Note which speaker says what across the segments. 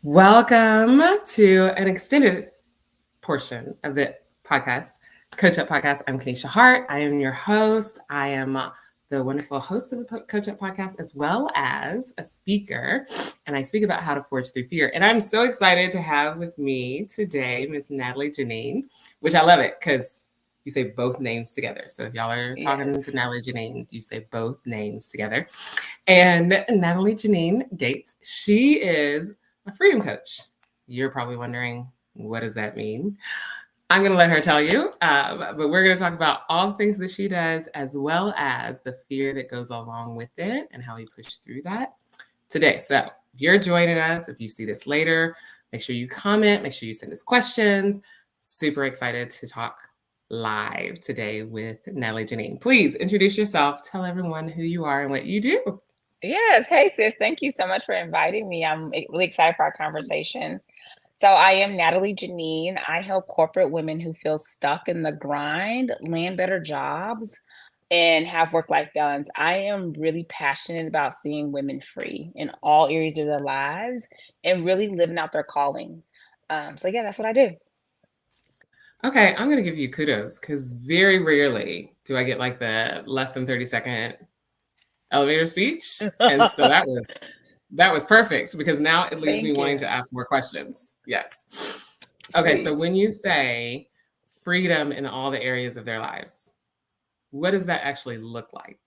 Speaker 1: Welcome to an extended portion of the podcast, Coach Up Podcast. I'm Kanisha Hart. I am your host. I am the wonderful host of the Coach Up Podcast, as well as a speaker, and I speak about how to forge through fear. And I'm so excited to have with me today Miss Natalie-Janine, which I love it because you say both names together. So if y'all are talking to Natalie-Janine, you say both names together. And Natalie-Janine Gates, she is a freedom coach. You're probably wondering, what does that mean? I'm going to let her tell you, but we're going to talk about all the things that she does, as well as the fear that goes along with it and how we push through that today. So if you're joining us, if you see this later, make sure you comment, make sure you send us questions. Super excited to talk live today with Natalie-Janine. Please introduce yourself, tell everyone who you are and what you do.
Speaker 2: Yes. Hey, sis. Thank you so much for inviting me. I'm really excited for our conversation. So I am Natalie-Janine. I help corporate women who feel stuck in the grind, land better jobs, and have work-life balance. I am really passionate about seeing women free in all areas of their lives and really living out their calling. So yeah, that's what I do.
Speaker 1: Okay, I'm going to give you kudos because very rarely do I get like the less than 30-second elevator speech. And so that was perfect because now it leaves me
Speaker 2: Thank
Speaker 1: wanting
Speaker 2: you.
Speaker 1: to ask more questions. Yes. Okay, so
Speaker 2: Sweet.
Speaker 1: when you say freedom in all the areas of their lives, what does that actually look like?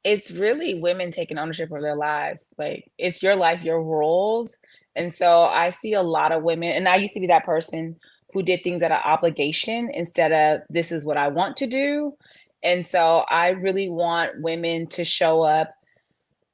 Speaker 2: It's really women taking ownership of their lives. Like, it's your life, your rules. And so I see a lot of women, and I used to be that person who did things out of obligation instead of this is what I want to do. And so I really want women to show up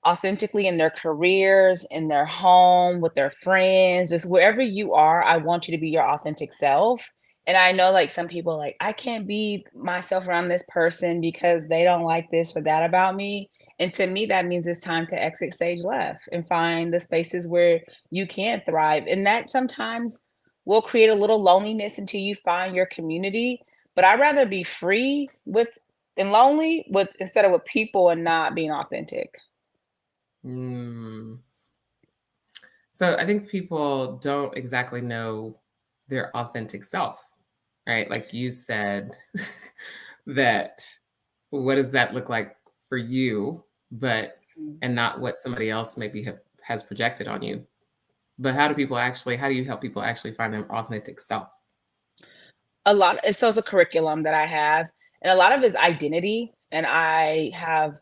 Speaker 2: authentically in their careers, in their home, with their friends, just wherever you are. I want you to be your authentic self. And I know like some people like, I can't be myself around this person because they don't like this or that about me. And to me, that means it's time to exit stage left and find the spaces where you can thrive. And that sometimes will create a little loneliness until you find your community. But I'd rather be free with and lonely with instead of with people and not being authentic.
Speaker 1: Mm. So I think people don't exactly know their authentic self, right? Like you said, that what does that look like for you, but and not what somebody else maybe has projected on you. But how do you help people actually find their authentic self?
Speaker 2: A lot so it's a curriculum that I have, and a lot of it is identity, and I have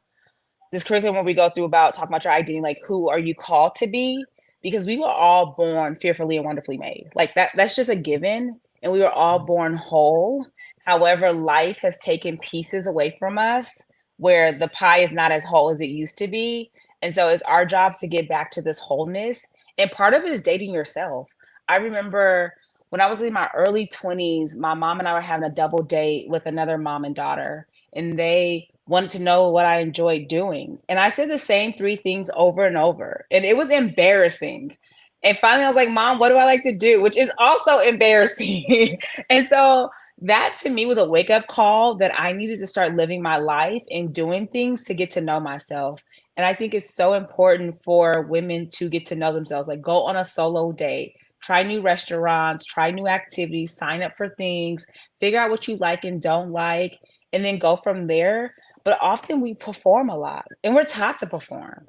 Speaker 2: this curriculum where we go through about talking about your identity, like who are you called to be? Because we were all born fearfully and wonderfully made. Like that's just a given, and we were all born whole. However, life has taken pieces away from us where the pie is not as whole as it used to be. And so it's our jobs to get back to this wholeness. And part of it is dating yourself. I remember when I was in my early 20s, my mom and I were having a double date with another mom and daughter, and they wanted to know what I enjoyed doing. And I said the same three things over and over, and it was embarrassing. And finally, I was like, Mom, what do I like to do? Which is also embarrassing. And so that to me was a wake up call that I needed to start living my life and doing things to get to know myself. And I think it's so important for women to get to know themselves, like go on a solo date, try new restaurants, try new activities, sign up for things, figure out what you like and don't like, and then go from there. But often we perform a lot and we're taught to perform.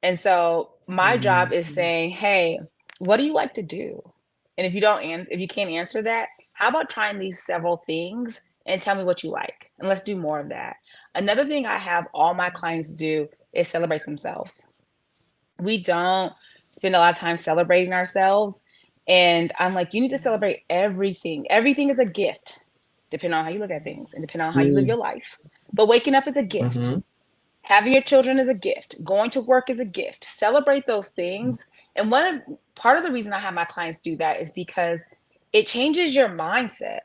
Speaker 2: And so my job is
Speaker 1: Mhm.
Speaker 2: saying, hey, what do you like to do? And if you can't answer that, how about trying these several things and tell me what you like? And let's do more of that. Another thing I have all my clients do is celebrate themselves. We don't spend a lot of time celebrating ourselves. And I'm like, you need to celebrate everything. Everything is a gift, depending on how you look at things and depending on how you live your life. But waking up is a gift.
Speaker 1: Mhm.
Speaker 2: Having your children is a gift. Going to work is a gift. Celebrate those things. And part of the reason I have my clients do that is because it changes your mindset.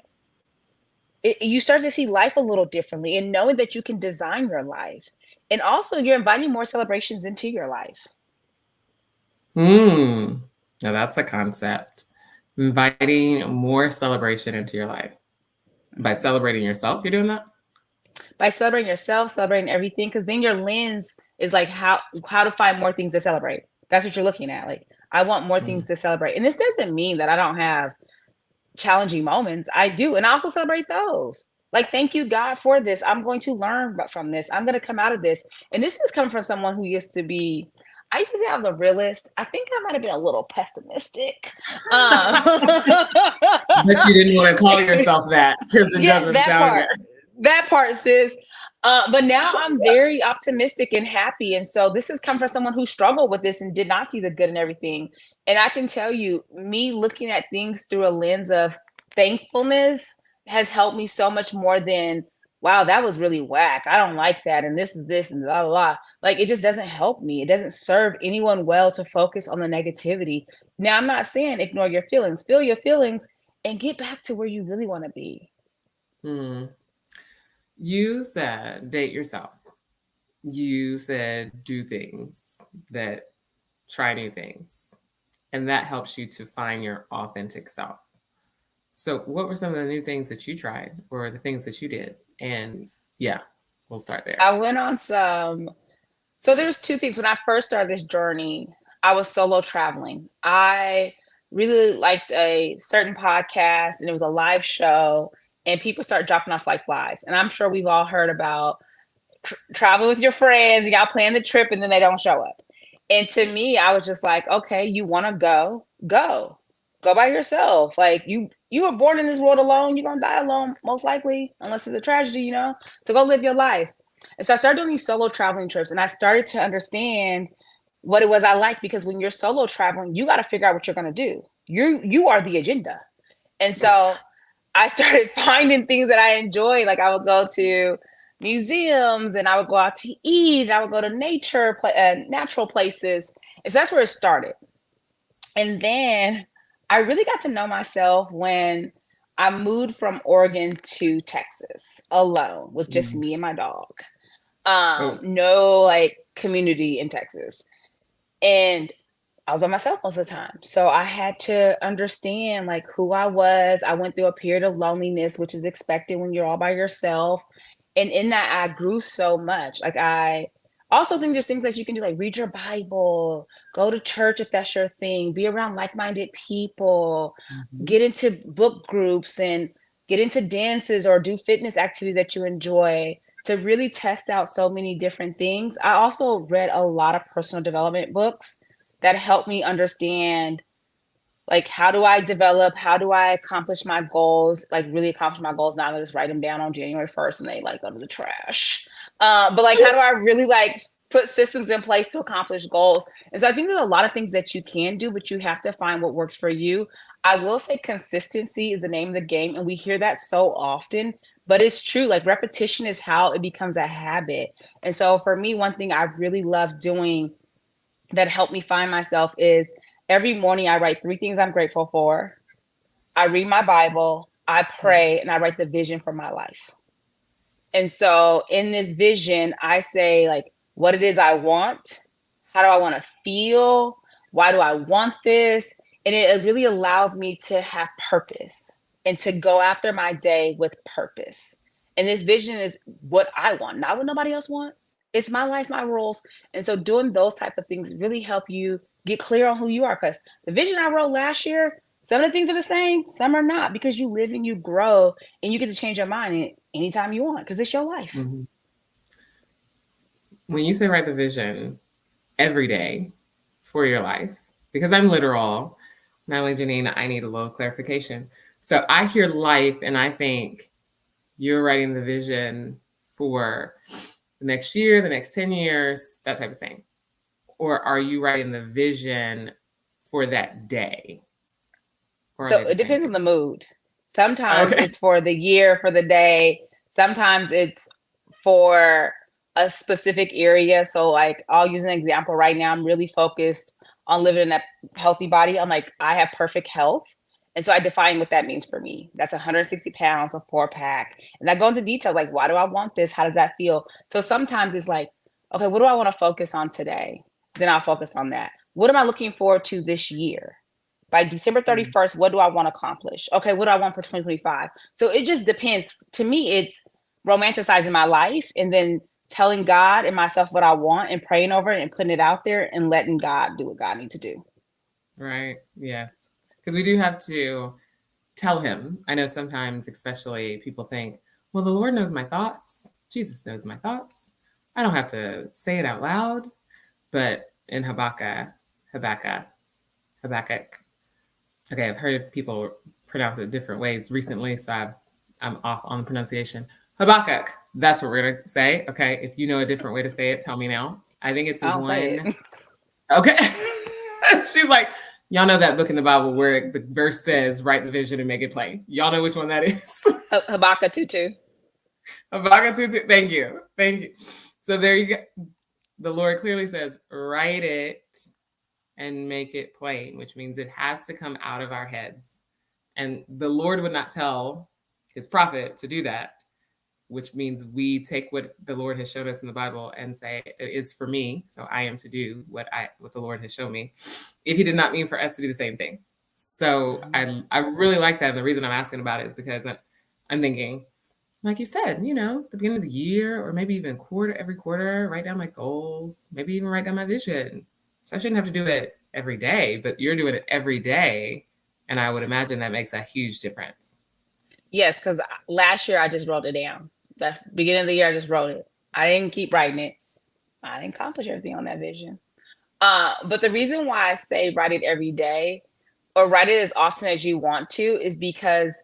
Speaker 2: You start to see life a little differently and knowing that you can design your life. And also, you're inviting more celebrations into your life.
Speaker 1: Hmm. Now that's a concept. Inviting more celebration into your life. By celebrating yourself, you're doing that?
Speaker 2: By celebrating yourself, celebrating everything, because then your lens is like how to find more things to celebrate. That's what you're looking at. Like, I want more things to celebrate. And this doesn't mean that I don't have challenging moments. I do. And I also celebrate those. Like, thank you, God, for this. I'm going to learn from this. I'm going to come out of this. And this is coming from someone who used to be, I used to say I was a realist. I think I might have been a little pessimistic.
Speaker 1: But you didn't want to call yourself that because it doesn't sound good.
Speaker 2: That part, sis. But now I'm very optimistic and happy. And so this has come from someone who struggled with this and did not see the good in everything. And I can tell you, me looking at things through a lens of thankfulness has helped me so much more than, wow, that was really whack. I don't like that. And this is this and blah, blah, blah. Like, it just doesn't help me. It doesn't serve anyone well to focus on the negativity. Now, I'm not saying ignore your feelings, feel your feelings and get back to where you really want to be.
Speaker 1: You said date yourself. You said do things that try new things. And that helps you to find your authentic self. So what were some of the new things that you tried or the things that you did? And yeah, we'll start there.
Speaker 2: I went on some, so there's two things. When I first started this journey, I was solo traveling. I really liked a certain podcast and it was a live show and people start dropping off like flies. And I'm sure we've all heard about traveling with your friends, y'all plan the trip and then they don't show up. And to me, I was just like, okay, you want to go by yourself. Like you were born in this world alone. You're going to die alone, most likely, unless it's a tragedy, you know? So go live your life. And so I started doing these solo traveling trips and I started to understand what it was I liked, because when you're solo traveling, you got to figure out what you're going to do. You are the agenda. And so I started finding things that I enjoy. Like I would go to museums and I would go out to eat. And I would go to natural places. And so that's where it started. And then I really got to know myself when I moved from Oregon to Texas alone with just me and my dog. No like community in Texas. And I was by myself most of the time. So I had to understand like who I was. I went through a period of loneliness, which is expected when you're all by yourself. And in that, I grew so much. Like I also think there's things that you can do, like read your Bible, go to church if that's your thing, be around like-minded people, get into book groups and get into dances or do fitness activities that you enjoy to really test out so many different things. I also read a lot of personal development books that helped me understand, like, how do I accomplish my goals, like really accomplish my goals, not just write them down on January 1st and they like go to the trash. But like, how do I really like put systems in place to accomplish goals? And so I think there's a lot of things that you can do, but you have to find what works for you. I will say consistency is the name of the game. And we hear that so often, but it's true. Like repetition is how it becomes a habit. And so for me, one thing I really love doing that helped me find myself is every morning I write 3 things I'm grateful for. I read my Bible, I pray, and I write the vision for my life. And so in this vision, I say like what it is I want, how do I want to feel, why do I want this? And it really allows me to have purpose and to go after my day with purpose. And this vision is what I want, not what nobody else wants. It's my life, my rules. And so doing those type of things really help you get clear on who you are. Because the vision I wrote last year, some of the things are the same, some are not, because you live and you grow and you get to change your mind anytime you want, because it's your life.
Speaker 1: When you say write the vision every day for your life, because I'm literal, Natalie-Janine, I need a little clarification. So I hear life and I think you're writing the vision for the next year, the next 10 years, that type of thing. Or are you writing the vision for that day?
Speaker 2: So it depends on the mood. Sometimes it's for the year, for the day. Sometimes it's for a specific area. So like I'll use an example right now. I'm really focused on living in a healthy body. I'm like, I have perfect health. And so I define what that means for me. That's 160 pounds, a 4-pack. And I go into details like, why do I want this? How does that feel? So sometimes it's like, okay, what do I want to focus on today? Then I'll focus on that. What am I looking forward to this year? By December 31st, what do I want to accomplish? Okay, what do I want for 2025? So it just depends. To me, it's romanticizing my life and then telling God and myself what I want and praying over it and putting it out there and letting God do what God needs to do.
Speaker 1: Right. Yes. Because we do have to tell him. I know sometimes, especially people think, well, the Lord knows my thoughts. Jesus knows my thoughts. I don't have to say it out loud. But in Habakkuk, Habakkuk. Okay, I've heard people pronounce it different ways recently, so I'm off on the pronunciation. Habakkuk. That's what we're gonna say. Okay, if you know a different way to say it, tell me now. I think it's
Speaker 2: I don't say
Speaker 1: one.
Speaker 2: it.
Speaker 1: Okay. She's like, y'all know that book in the Bible where the verse says, write the vision and make it plain. Y'all know which one that is.
Speaker 2: Habakkuk 2:2.
Speaker 1: Habakkuk 2:2. Thank you. Thank you. So there you go. The Lord clearly says, write it and make it plain, which means it has to come out of our heads. And the Lord would not tell his prophet to do that, which means we take what the Lord has showed us in the Bible and say it is for me, so I am to do what the Lord has shown me. If he did not mean for us to do the same thing. So I really like that. And the reason I'm asking about it is because I'm thinking, like you said, the beginning of the year or maybe even every quarter, write down my goals, maybe even write down my vision. So I shouldn't have to do it every day, but you're doing it every day. And I would imagine that makes a huge difference.
Speaker 2: Yes, because last year I just wrote it down. The beginning of the year I just wrote it. I didn't keep writing it. I didn't accomplish everything on that vision. But the reason why I say write it every day or write it as often as you want to is because,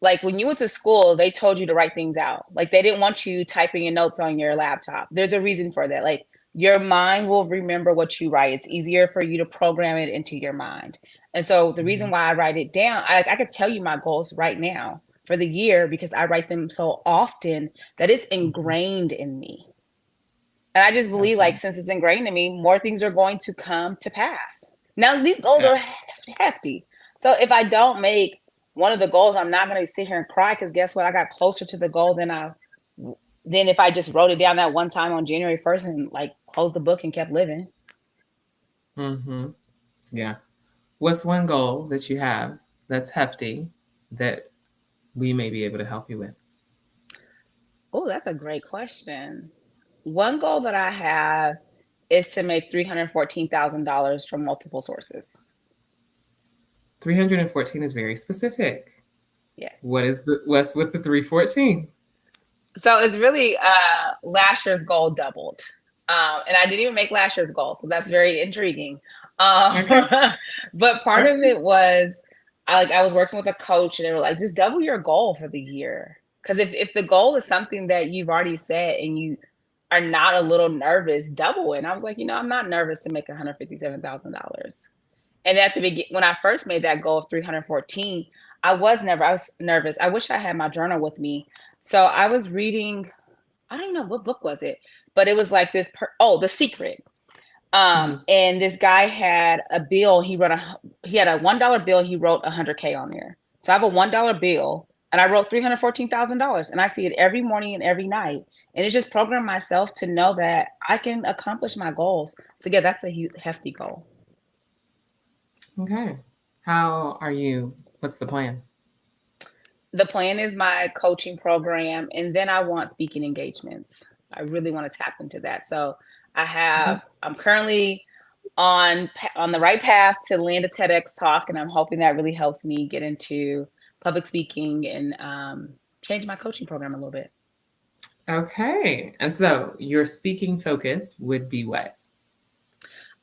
Speaker 2: like, when you went to school, they told you to write things out. Like, they didn't want you typing your notes on your laptop. There's a reason for that. Like, your mind will remember what you write. It's easier for you to program it into your mind. And so the reason why I write it down, I could tell you my goals right now for the year because I write them so often that it's ingrained in me. And I just believe, like, since it's ingrained in me, more things are going to come to pass. Now, these goals are hefty. So if I don't make one of the goals, I'm not going to sit here and cry because guess what? I got closer to the goal than if I just wrote it down that one time on January 1st and like closed the book and kept living.
Speaker 1: Mm-hmm. Yeah. What's one goal that you have that's hefty that we may be able to help you with?
Speaker 2: Oh, that's a great question. One goal that I have is to make $314,000 from multiple sources.
Speaker 1: 314 is very specific.
Speaker 2: Yes.
Speaker 1: What's with the 314?
Speaker 2: So it's really last year's goal doubled. And I didn't even make last year's goal. So that's very intriguing.
Speaker 1: Okay.
Speaker 2: But part of it was I was working with a coach and they were like, just double your goal for the year. Because if the goal is something that you've already set and you are not a little nervous, double it. And I was like, I'm not nervous to make $157,000. And at the beginning, when I first made that goal of 314, I was nervous. I wish I had my journal with me. So I was reading, I don't know what book was it, but it was like this, The Secret. And this guy had a bill. He had a $1 bill. He wrote 100K on there. So I have a $1 bill and I wrote $314,000 and I see it every morning and every night. And it's just programmed myself to know that I can accomplish my goals. So yeah, that's a hefty goal.
Speaker 1: Okay. What's the plan?
Speaker 2: The plan is my coaching program, and then I want speaking engagements. I really want to tap into that. So I'm currently on the right path to land a TEDx talk, and I'm hoping that really helps me get into public speaking and change my coaching program a little bit.
Speaker 1: Okay. And so your speaking focus would be what?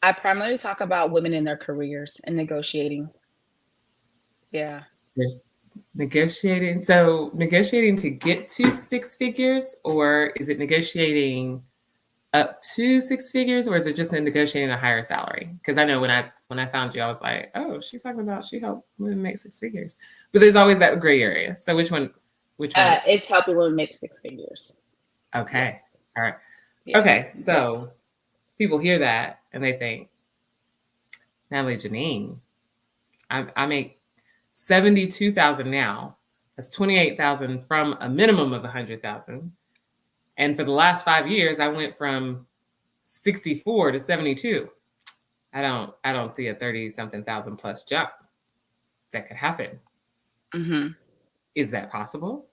Speaker 2: I primarily talk about women in their careers and negotiating. Yeah.
Speaker 1: There's negotiating. So negotiating to get to six figures, or is it negotiating up to six figures, or is it just negotiating a higher salary? Because I know when I found you, I was like, oh, she's talking about she helped women make six figures. But there's always that gray area. So which one?
Speaker 2: It's helping women make six figures.
Speaker 1: Okay.
Speaker 2: Yes.
Speaker 1: All right.
Speaker 2: Yeah.
Speaker 1: Okay. So people hear that and they think, Natalie-Janine, I make 72,000 now. That's 28,000 from a minimum of 100,000. And for the last 5 years, I went from 64 to 72. I don't see a 30-something thousand plus jump that could happen.
Speaker 2: Mm-hmm.
Speaker 1: Is that possible?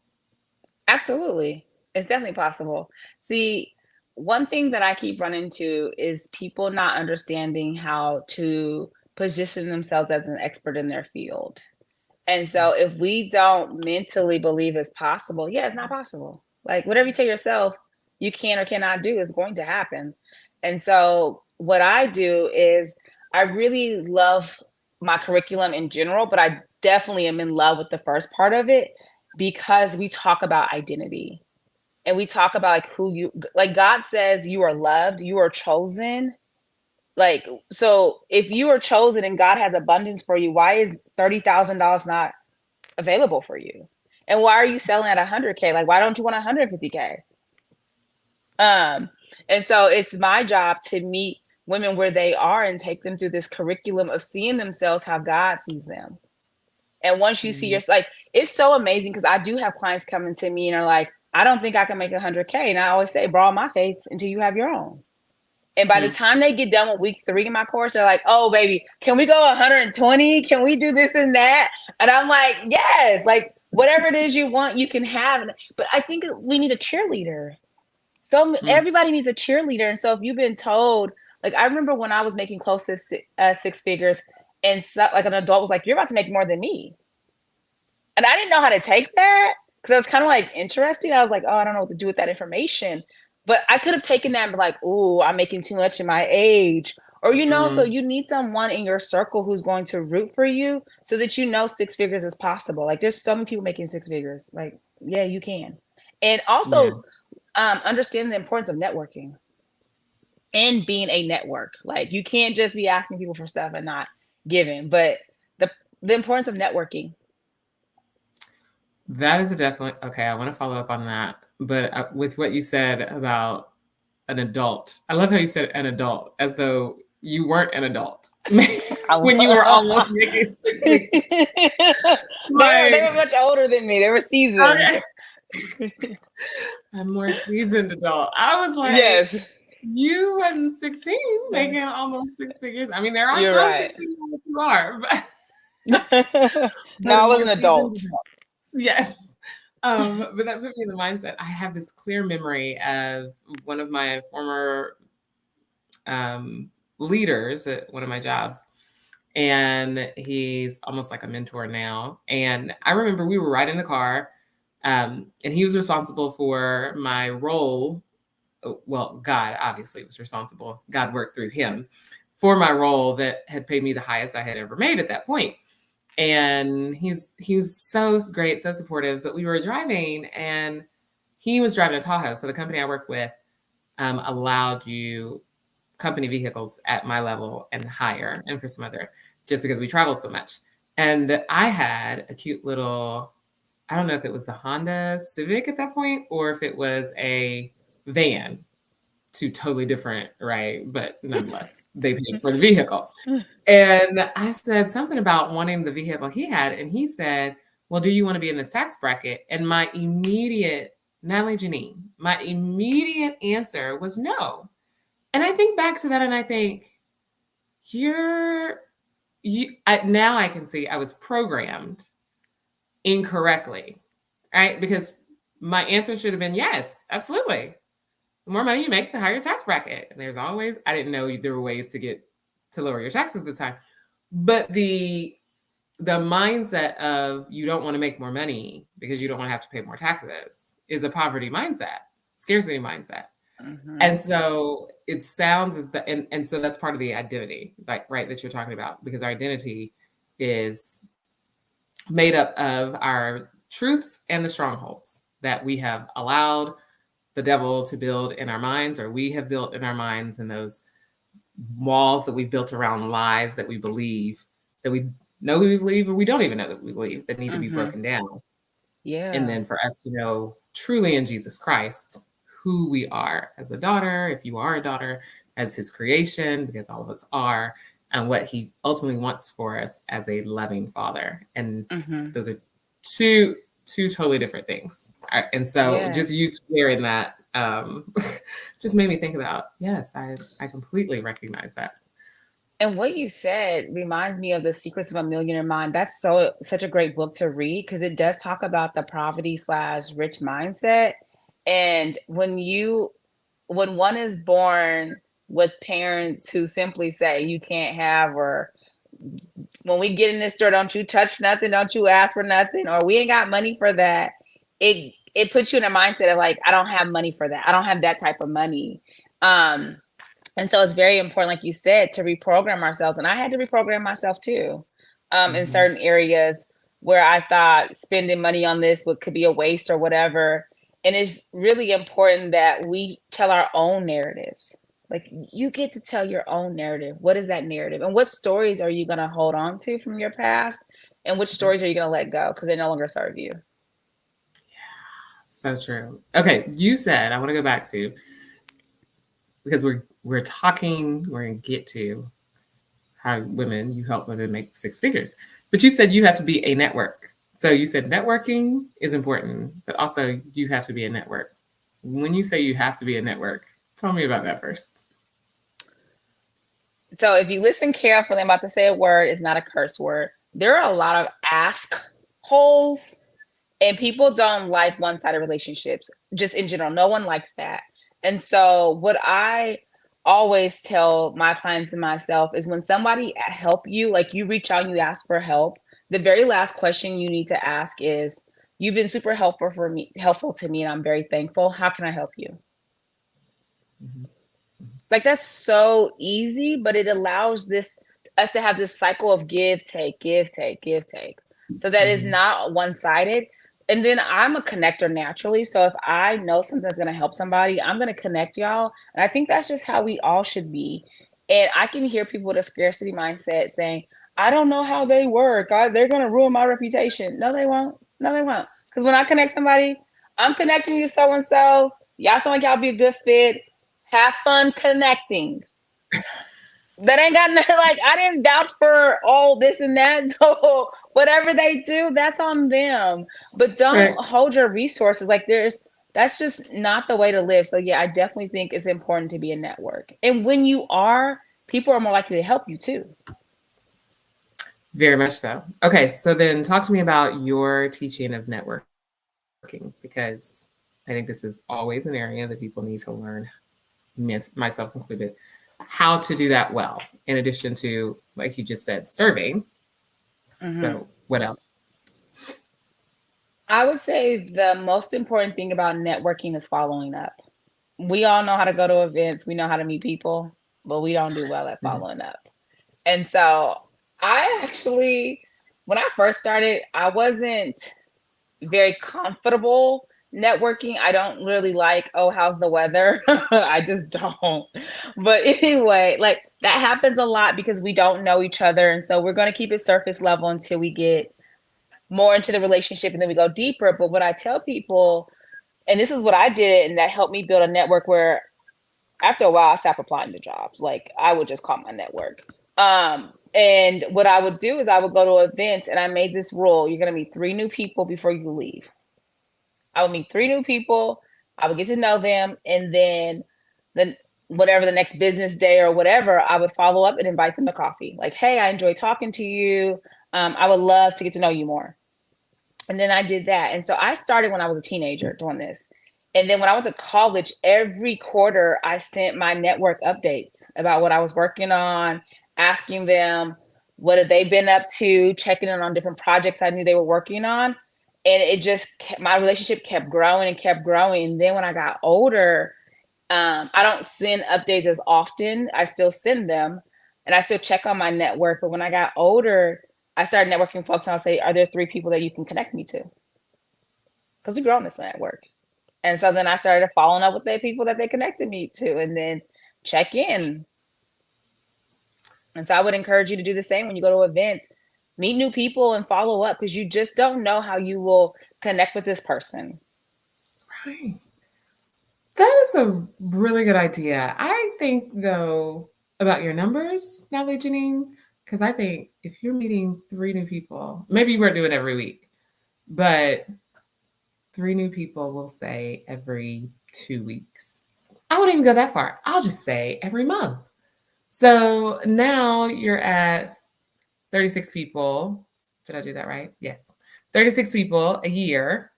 Speaker 2: Absolutely. It's definitely possible. See, one thing that I keep running into is people not understanding how to position themselves as an expert in their field. And so if we don't mentally believe it's possible, yeah, it's not possible. Like whatever you tell yourself you can or cannot do is going to happen. And so what I do is I really love my curriculum in general, but I definitely am in love with the first part of it because we talk about identity and we talk about like who you like. God says you are loved, you are chosen. Like, so if you are chosen and God has abundance for you, why is $30,000 not available for you? And why are you selling at 100K? Like, why don't you want 150K? And so it's my job to meet women where they are and take them through this curriculum of seeing themselves how God sees them. And once you see your, like, it's so amazing because I do have clients coming to me and are like, I don't think I can make 100K. And I always say, borrow my faith until you have your own. And by the time they get done with week 3 in my course, they're like, oh, baby, can we go 120? Can we do this and that? And I'm like, yes, like whatever it is you want, you can have. But I think we need a cheerleader. So everybody needs a cheerleader. And so if you've been told, like, I remember when I was making close to 6 figures and so, like an adult was like, you're about to make more than me. And I didn't know how to take that because it was kind of like interesting. I was like, oh, I don't know what to do with that information. But I could have taken that and be like, oh, I'm making too much in my age. Or, you know, so you need someone in your circle who's going to root for you so that you know 6 figures is possible. Like there's so many people making 6 figures. Like, yeah, you can. And also understand the importance of networking and being a network. Like you can't just be asking people for stuff and not giving, but the importance of networking.
Speaker 1: That is definitely, okay, I want to follow up on that. But with what you said about an adult, I love how you said an adult, as though you weren't an adult when you were almost making 6 figures.
Speaker 2: They were much older than me. They were seasoned.
Speaker 1: Okay. A more seasoned adult. I was like,
Speaker 2: yes,
Speaker 1: you wasn't 16 making almost 6 figures. I mean, there are
Speaker 2: You're
Speaker 1: some
Speaker 2: right.
Speaker 1: 16-year-olds who are,
Speaker 2: no, I was an adult.
Speaker 1: Yes. But that put me in the mindset. I have this clear memory of one of my former leaders at one of my jobs. And he's almost like a mentor now. And I remember we were riding the car and he was responsible for my role. Well, God obviously was responsible. God worked through him for my role that had paid me the highest I had ever made at that point. And he's so great, so supportive. But we were driving and he was driving a Tahoe. So the company I work with allowed you company vehicles at my level and higher, and for some other, just because we traveled so much. And I had a cute little, I don't know if it was the Honda Civic at that point or if it was a van. Two totally different, right? But nonetheless, they paid for the vehicle. And I said something about wanting the vehicle he had. And he said, well, do you want to be in this tax bracket? And my immediate, Natalie-Janine, my immediate answer was no. And I think back to that and I think, now I can see I was programmed incorrectly, right? Because my answer should have been yes, absolutely. The more money you make, the higher tax bracket. And there's always, I didn't know there were ways to lower your taxes at the time. But the mindset of you don't want to make more money because you don't want to have to pay more taxes is a poverty mindset, scarcity mindset. And so it sounds as that, and so that's part of the identity, like, right, that you're talking about, because our identity is made up of our truths and the strongholds that we have allowed the devil to build in our minds, or we have built in our minds, and those walls that we've built around lies that we believe, that we know we believe, or we don't even know that we believe, that need to be broken down.
Speaker 2: Yeah.
Speaker 1: And then for us to know truly in Jesus Christ who we are as a daughter, if you are a daughter, as his creation, because all of us are, and what he ultimately wants for us as a loving father. And those are two totally different things. And so just you sharing that just made me think about, yes, I completely recognize that.
Speaker 2: And what you said reminds me of The Secrets of a Millionaire Mind. That's such a great book to read because it does talk about the poverty/rich mindset. And when one is born with parents who simply say you can't have, or when we get in this store, don't you touch nothing, don't you ask for nothing, or we ain't got money for that. It puts you in a mindset of like, I don't have money for that. I don't have that type of money. And so it's very important, like you said, to reprogram ourselves. And I had to reprogram myself too, in certain areas where I thought spending money on this could be a waste or whatever. And it's really important that we tell our own narratives. Like, you get to tell your own narrative. What is that narrative? And what stories are you going to hold on to from your past? And which stories are you going to let go because they no longer serve you?
Speaker 1: So true. Okay, you said, I want to go back to, because we're talking, we're going to get to how you help women make six figures. But you said you have to be a network. So you said networking is important, but also you have to be a network. When you say you have to be a network, tell me about that first.
Speaker 2: So if you listen carefully, I'm about to say a word, it's not a curse word. There are a lot of ask holes, and people don't like one-sided relationships, just in general. No one likes that. And so what I always tell my clients and myself is when somebody help you, like you reach out and you ask for help, the very last question you need to ask is, you've been super helpful to me, and I'm very thankful. How can I help you?
Speaker 1: Mm-hmm.
Speaker 2: Like, that's so easy, but it allows us to have this cycle of give, take, give, take, give, take. So that is not one-sided. And then I'm a connector naturally. So if I know something's going to help somebody, I'm going to connect y'all. And I think that's just how we all should be. And I can hear people with a scarcity mindset saying, I don't know how they work. They're going to ruin my reputation. No, they won't. No, they won't. Because when I connect somebody, I'm connecting you to so-and-so. Y'all sound like y'all be a good fit. Have fun connecting. That ain't got nothing, like, I didn't vouch for all this and that. So whatever they do, that's on them. But don't hold your resources. Like, that's just not the way to live. So yeah, I definitely think it's important to be a network. And when you are, people are more likely to help you too.
Speaker 1: Very much so. Okay, so then talk to me about your teaching of networking, because I think this is always an area that people need to learn, myself included, how to do that well, in addition to, like you just said, serving. So what else?
Speaker 2: I would say the most important thing about networking is following up. We all know how to go to events. We know how to meet people, but we don't do well at following up. And so I actually, when I first started, I wasn't very comfortable networking. I don't really like, oh, how's the weather? I just don't. But anyway, like, that happens a lot because we don't know each other. And so we're going to keep it surface level until we get more into the relationship and then we go deeper. But what I tell people, and this is what I did, and that helped me build a network where after a while I stopped applying to jobs. Like, I would just call my network. And what I would do is I would go to events, and I made this rule: you're going to meet 3 new people before you leave. I would meet 3 new people. I would get to know them. And then whatever the next business day or whatever, I would follow up and invite them to coffee. Like, hey, I enjoyed talking to you. I would love to get to know you more. And then I did that. And so I started when I was a teenager doing this. And then when I went to college, every quarter I sent my network updates about what I was working on, asking them what have they been up to, checking in on different projects I knew they were working on. And it just my relationship kept growing and kept growing. And then when I got older, I don't send updates as often. I still send them and I still check on my network. But when I got older, I started networking folks, and I'll say, are there 3 people that you can connect me to? Because we grow in this network. And so then I started following up with the people that they connected me to, and then check in. And so I would encourage you to do the same when you go to events. Meet new people and follow up, because you just don't know how you will connect with this person.
Speaker 1: Right. That is a really good idea. I think, though, about your numbers, Natalie-Janine, because I think if you're meeting 3 new people, maybe you weren't doing it every week, but 3 new people, will say every 2 weeks. I wouldn't even go that far. I'll just say every month. So now you're at 36 people. Did I do that right? Yes. 36 people a year.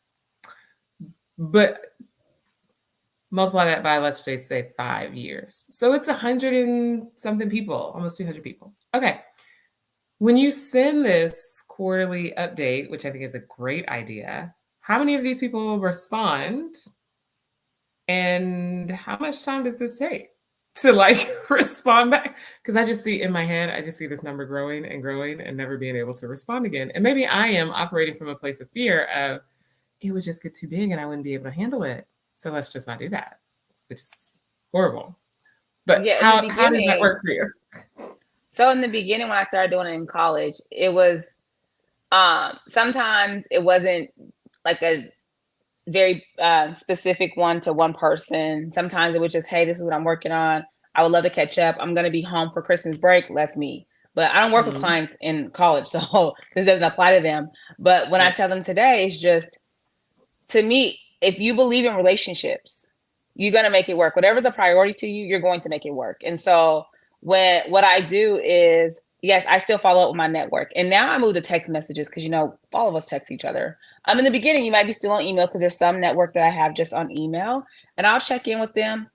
Speaker 1: But multiply that by, let's just say, 5 years. So it's 100 and something people, almost 200 people. Okay. When you send this quarterly update, which I think is a great idea, how many of these people will respond? And how much time does this take to like respond back? Because I just see in my head, I just see this number growing and never being able to respond again. And maybe I am operating from a place of fear of it would just get too big and I wouldn't be able to handle it. So let's just not do that, which is horrible. But
Speaker 2: Yeah, in the
Speaker 1: how does that
Speaker 2: beginning,
Speaker 1: work for you?
Speaker 2: so in the beginning when I started doing it in college, it was sometimes it wasn't like a very specific one to one person. Sometimes it was just, hey, this is what I'm working on. I would love to catch up. I'm going to be home for Christmas break. Let's meet. But I don't work with
Speaker 1: Mm-hmm.
Speaker 2: clients in college, so this doesn't apply to them. But when I
Speaker 1: Right.
Speaker 2: tell them today, it's just, to me, if you believe in relationships, you're going to make it work. Whatever's a priority to you, you're going to make it work. And so what I do is, yes, I still follow up with my network. And now I move to text messages because, all of us text each other. In the beginning, you might be still on email because there's some network that I have just on email, and I'll check in with them,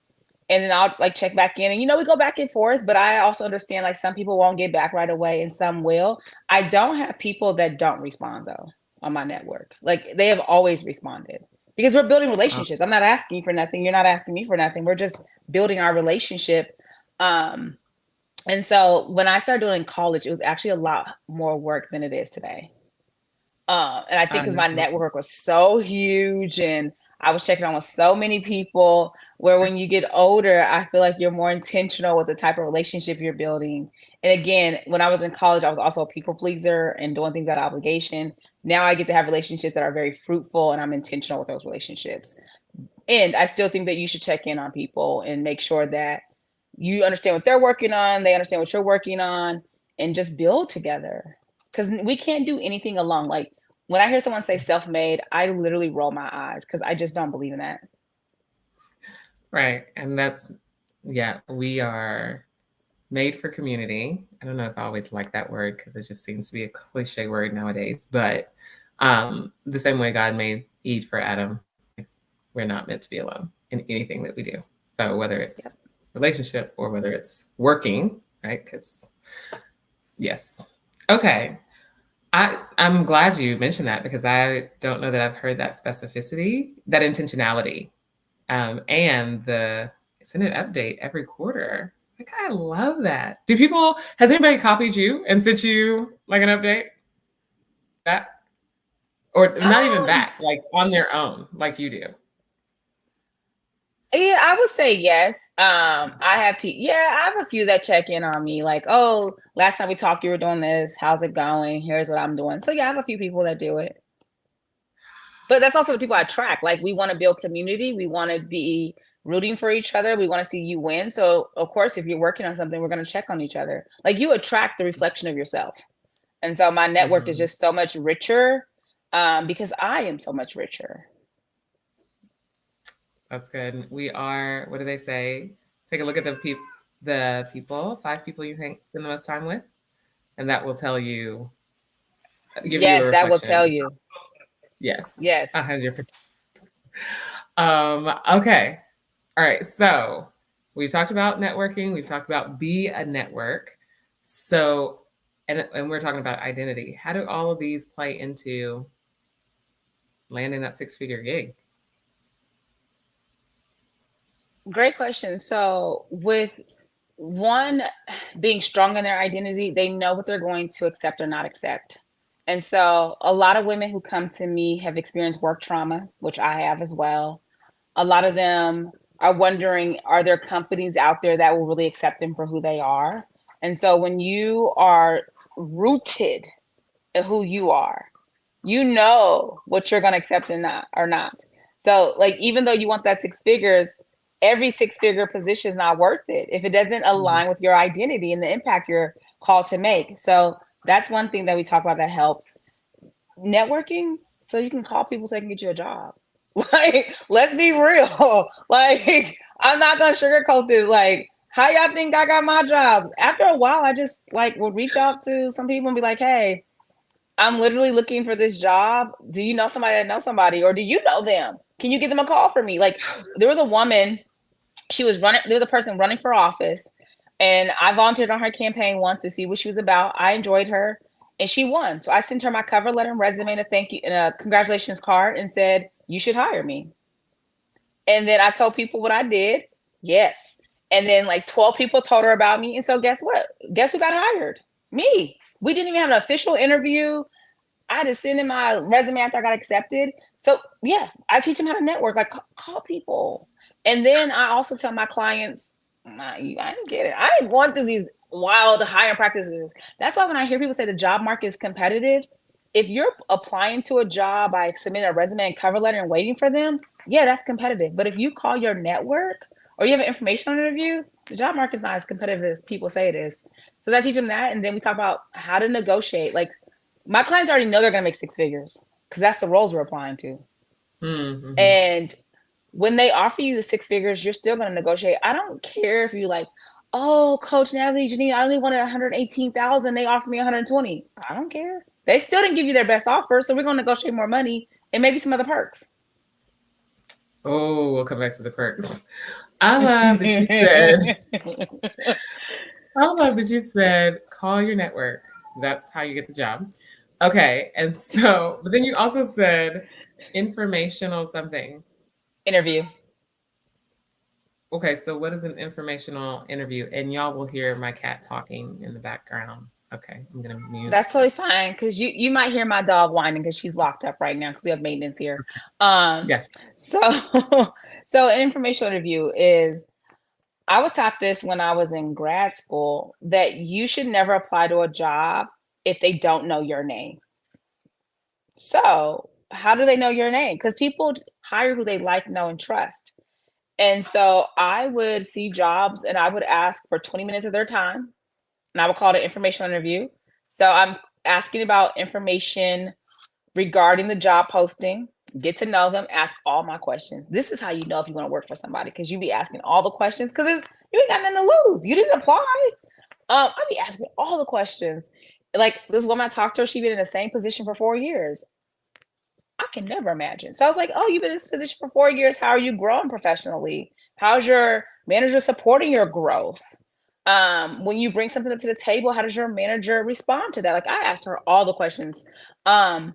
Speaker 2: and then I'll like check back in, and we go back and forth. But I also understand like some people won't get back right away and some will. I don't have people that don't respond though on my network. Like they have always responded because we're building relationships. I'm not asking you for nothing. You're not asking me for nothing. We're just building our relationship. Um, and so when I started doing it in college, it was actually a lot more work than it is today. And I think because my network was so huge and I was checking on with so many people, where when you get older, I feel like you're more intentional with the type of relationship you're building. And again, when I was in college, I was also a people pleaser and doing things out of obligation. Now I get to have relationships that are very fruitful and I'm intentional with those relationships. And I still think that you should check in on people and make sure that you understand what they're working on, they understand what you're working on, and just build together. Because we can't do anything alone. Like when I hear someone say self-made, I literally roll my eyes because I just don't believe in that.
Speaker 1: Right. And that's, yeah, we are made for community. I don't know if I always like that word because it just seems to be a cliche word nowadays, but the same way God made Eve for Adam, we're not meant to be alone in anything that we do. So whether
Speaker 2: Yep.
Speaker 1: it's relationship or whether it's working, right? Because yes. Okay. I'm glad you mentioned that because I don't know that I've heard that specificity, that intentionality, and the send an update every quarter. Like I love that. Has anybody copied you and sent you like an update? That or not even
Speaker 2: Um,
Speaker 1: back, like on their own, like you do.
Speaker 2: yeah, I would say yes. I have a few that check in on me, like, oh, last time we talked, you were doing this. How's it going? Here's what I'm doing. So yeah, I have a few people that do it. But that's also the people I track. Like we want to build community. We want to be rooting for each other. We want to see you win. So of course, if you're working on something, we're going to check on each other. Like you attract the reflection of yourself. And so my network is
Speaker 1: Mm-hmm.
Speaker 2: just so much richer because I am so much richer.
Speaker 1: That's good. We are. What do they say? Take a look at the people, 5 people you spend the most time with, and that will give you a
Speaker 2: Yes, that will
Speaker 1: reflection of
Speaker 2: tell
Speaker 1: yourself.
Speaker 2: you.
Speaker 1: Yes,
Speaker 2: Yes.
Speaker 1: 100%. Okay. All right. So we've talked about networking. We've talked about be a network. So, and we're talking about identity. How do all of these play into landing that 6-figure gig?
Speaker 2: Great question. So with one being strong in their identity, they know what they're going to accept or not accept. And so a lot of women who come to me have experienced work trauma, which I have as well. A lot of them are wondering, are there companies out there that will really accept them for who they are? And so when you are rooted in who you are, you know what you're going to accept and not or not. So like even though you want that 6 figures, every 6-figure position is not worth it if it doesn't
Speaker 1: Mhm.
Speaker 2: align with your identity and the impact you're called to make. So that's one thing that we talk about that helps. Networking so you can call people so they can get you a job. Like, let's be real. Like, I'm not gonna sugarcoat this. Like, how y'all think I got my jobs? After a while, I just like would reach out to some people and be like, hey, I'm literally looking for this job. Do you know somebody that knows somebody? Or do you know them? Can you give them a call for me? Like, there was a woman, she was running, there was a person running for office. And I volunteered on her campaign once to see what she was about. I enjoyed her and she won. So I sent her my cover letter and resume and a thank you and a congratulations card and said, you should hire me. And then I told people what I did. Yes. And then like 12 people told her about me. And so guess what? Guess who got hired? Me. We didn't even have an official interview. I had to send in my resume after I got accepted. So yeah, I teach them how to network, like call people. And then I also tell my clients, I didn't get it. I ain't going through these wild hiring practices. That's why when I hear people say the job market is competitive, if you're applying to a job by submitting a resume and cover letter and waiting for them, yeah, that's competitive. But if you call your network or you have an informational interview, the job market is not as competitive as people say it is. So I teach them that. And then we talk about how to negotiate. Like my clients already know they're going to make six figures because that's the roles we're applying to.
Speaker 1: Mm-hmm.
Speaker 2: And when they offer you the six figures, you're still going to negotiate. I don't care if you like, oh, Coach Natalie-Janine, I only wanted 118,000. They offered me 120. I don't care. They still didn't give you their best offer. So we're going to negotiate more money and maybe some other perks.
Speaker 1: Oh, we'll come back to the perks. I love that you said, I love that you said, call your network. That's how you get the job. Okay. And so, but then you also said informational something.
Speaker 2: Interview.
Speaker 1: Okay. So, what is an informational interview? And y'all will hear my cat talking in the background. Okay. I'm going to mute.
Speaker 2: That's totally fine because you might hear my dog whining because she's locked up right now because we have maintenance here.
Speaker 1: Yes.
Speaker 2: So an informational interview is, I was taught this when I was in grad school, that you should never apply to a job if they don't know your name. So how do they know your name? Because people hire who they like, know, and trust. And so I would see jobs and I would ask for 20 minutes of their time and I would call it an informational interview. So I'm asking about information regarding the job posting, get to know them, ask all my questions. This is how you know if you want to work for somebody, because you be asking all the questions because you ain't got nothing to lose. You didn't apply. I be asking all the questions. Like this woman I talked to her, she been in the same position for 4 years. I can never imagine. So I was like, oh, you've been in this position for 4 years. How are you growing professionally? How's your manager supporting your growth? When you bring something up to the table, how does your manager respond to that? Like I asked her all the questions. But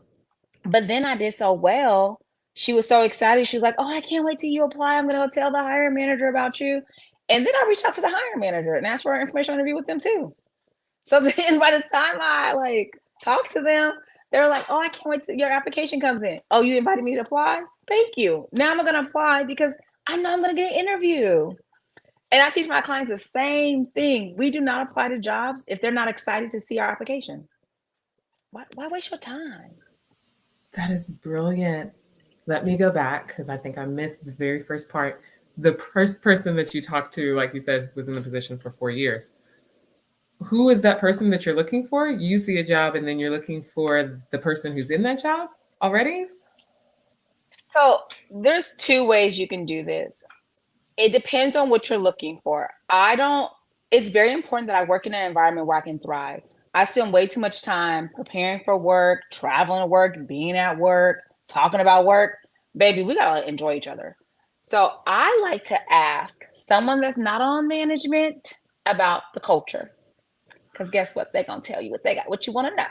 Speaker 2: then I did so well. She was so excited. She was like, oh, I can't wait till you apply. I'm going to tell the hiring manager about you. And then I reached out to the hiring manager and asked for an information interview with them too. So then by the time I like talked to them, they were like, oh, I can't wait till your application comes in. Oh, you invited me to apply? Thank you. Now I'm going to apply because I know I'm going to get an interview. And I teach my clients the same thing. We do not apply to jobs if they're not excited to see our application. Why waste your time?
Speaker 1: That is brilliant. Let me go back because I think I missed the very first part. The first person that you talked to, like you said, was in the position for 4 years. Who is that person that you're looking for? You see a job and then you're looking for the person who's in that job already?
Speaker 2: So there's two ways you can do this. It depends on what you're looking for. It's very important that I work in an environment where I can thrive. I spend way too much time preparing for work, traveling to work, being at work, talking about work. Baby, we gotta enjoy each other. So I like to ask someone that's not on management about the culture. Because guess what? They're gonna tell you what you want to know.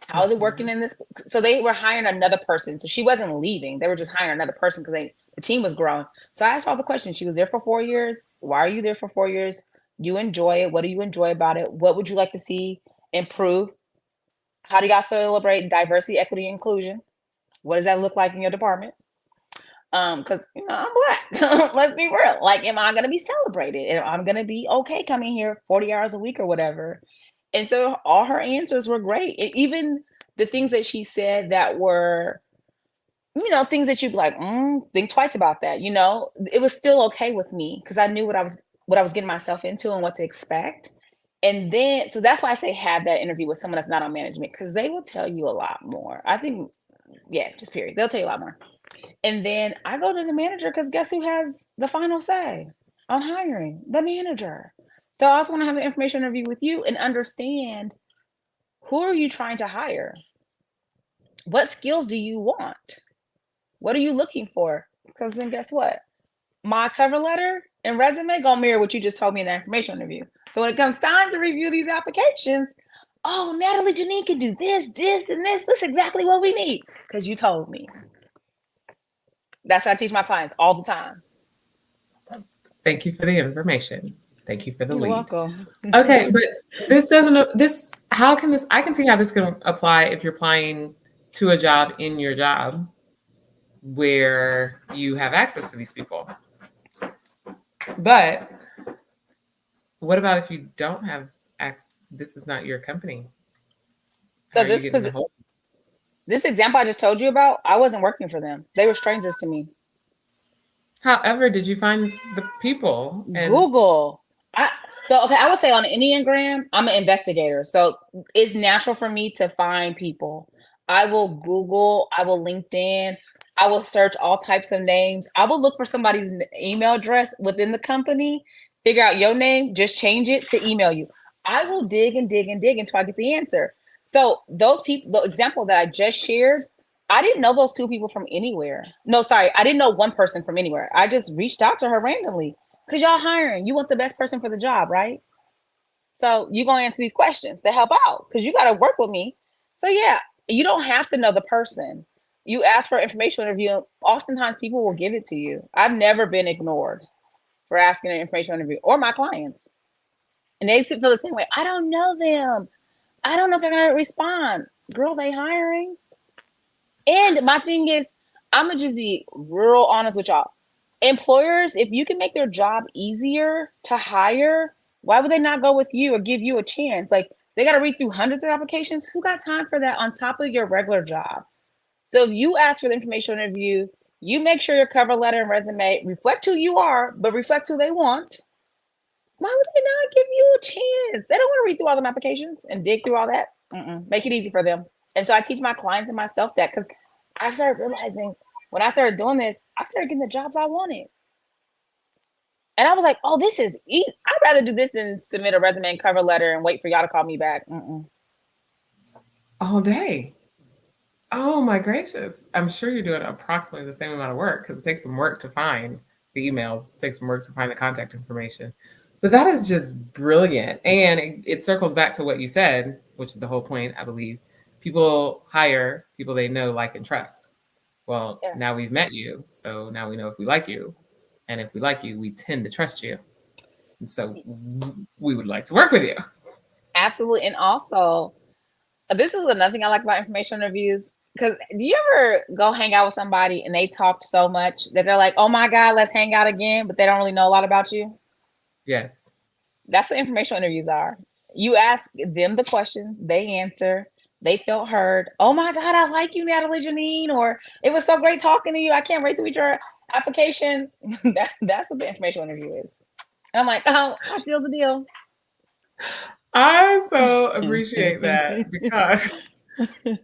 Speaker 2: How is it working in this? So they were hiring another person. So she wasn't leaving. They were just hiring another person because the team was growing. So I asked her all the questions. She was there for 4 years. Why are you there for 4 years? You enjoy it. What do you enjoy about it? What would you like to see improve? How do y'all celebrate diversity, equity, inclusion? What does that look like in your department? Because I'm Black. Let's be real. Like, am I gonna be celebrated? And I'm gonna be okay coming here 40 hours a week or whatever? And so all her answers were great. And even the things that she said that were, things that you'd be like, think twice about that. It was still okay with me because I knew what I was getting myself into and what to expect. And then, so that's why I say have that interview with someone that's not on management, because they will tell you a lot more. I think, yeah, just period. They'll tell you a lot more. And then I go to the manager because guess who has the final say on hiring? The manager. So I also want to have an information interview with you and understand, who are you trying to hire? What skills do you want? What are you looking for? Because then guess what? My cover letter And resume gonna mirror what you just told me in the information interview. So when it comes time to review these applications, oh, Natalie-Janine can do this, this, and this. That's exactly what we need because you told me. That's what I teach my clients all the time.
Speaker 1: Thank you for the information. Thank you for the
Speaker 2: You're
Speaker 1: lead.
Speaker 2: welcome.
Speaker 1: Okay, but how can this, I can see how this can apply if you're applying to a job in your job where you have access to these people. But what about if you don't have access? This is not your company.
Speaker 2: So this example I just told you about, I wasn't working for them. They were strangers to me.
Speaker 1: However, did you find the people?
Speaker 2: Google. I would say on the Enneagram, I'm an investigator. So it's natural for me to find people. I will Google, I will LinkedIn, I will search all types of names. I will look for somebody's email address within the company, figure out your name, just change it to email you. I will dig and dig and dig until I get the answer. So those people, the example that I just shared, I didn't know those two people from anywhere. No, sorry, I didn't know one person from anywhere. I just reached out to her randomly because y'all hiring. You want the best person for the job, right? So you're going to answer these questions to help out because you got to work with me. So yeah, you don't have to know the person. You ask for information interview. Oftentimes people will give it to you. I've never been ignored for asking an information interview or my clients. And they feel the same way. I don't know them. I don't know if they're going to respond. Girl, they hiring. And my thing is, I'm going to just be real honest with y'all. Employers, if you can make their job easier to hire, why would they not go with you or give you a chance? Like, they got to read through hundreds of applications. Who got time for that on top of your regular job? So if you ask for the information interview, you make sure your cover letter and resume reflect who you are, but reflect who they want. Why would they not give you a chance? They don't want to read through all them applications and dig through all that. Make it easy for them. And so I teach my clients and myself that because I started realizing when I started doing this, I started getting the jobs I wanted. And I was like, oh, this is easy. I'd rather do this than submit a resume and cover letter and wait for y'all to call me back.
Speaker 1: All day. Oh my gracious. I'm sure you're doing approximately the same amount of work because it takes some work to find the emails. It takes some work to find the contact information. But that is just brilliant. And it circles back to what you said, which is the whole point, I believe. People hire people they know, like, and trust. Well, Now we've met you. So now we know if we like you. And if we like you, we tend to trust you. And so we would like to work with you.
Speaker 2: Absolutely. And also, this is another thing I like about information interviews. Because do you ever go hang out with somebody and they talked so much that they're like, oh my God, let's hang out again, but they don't really know a lot about you?
Speaker 1: Yes.
Speaker 2: That's what information interviews are. You ask them the questions, they answer, they felt heard. Oh my God, I like you, Natalie-Janine, or it was so great talking to you. I can't wait to read your application. That's what the information interview is. And I'm like, oh, I seal the deal.
Speaker 1: I so appreciate that because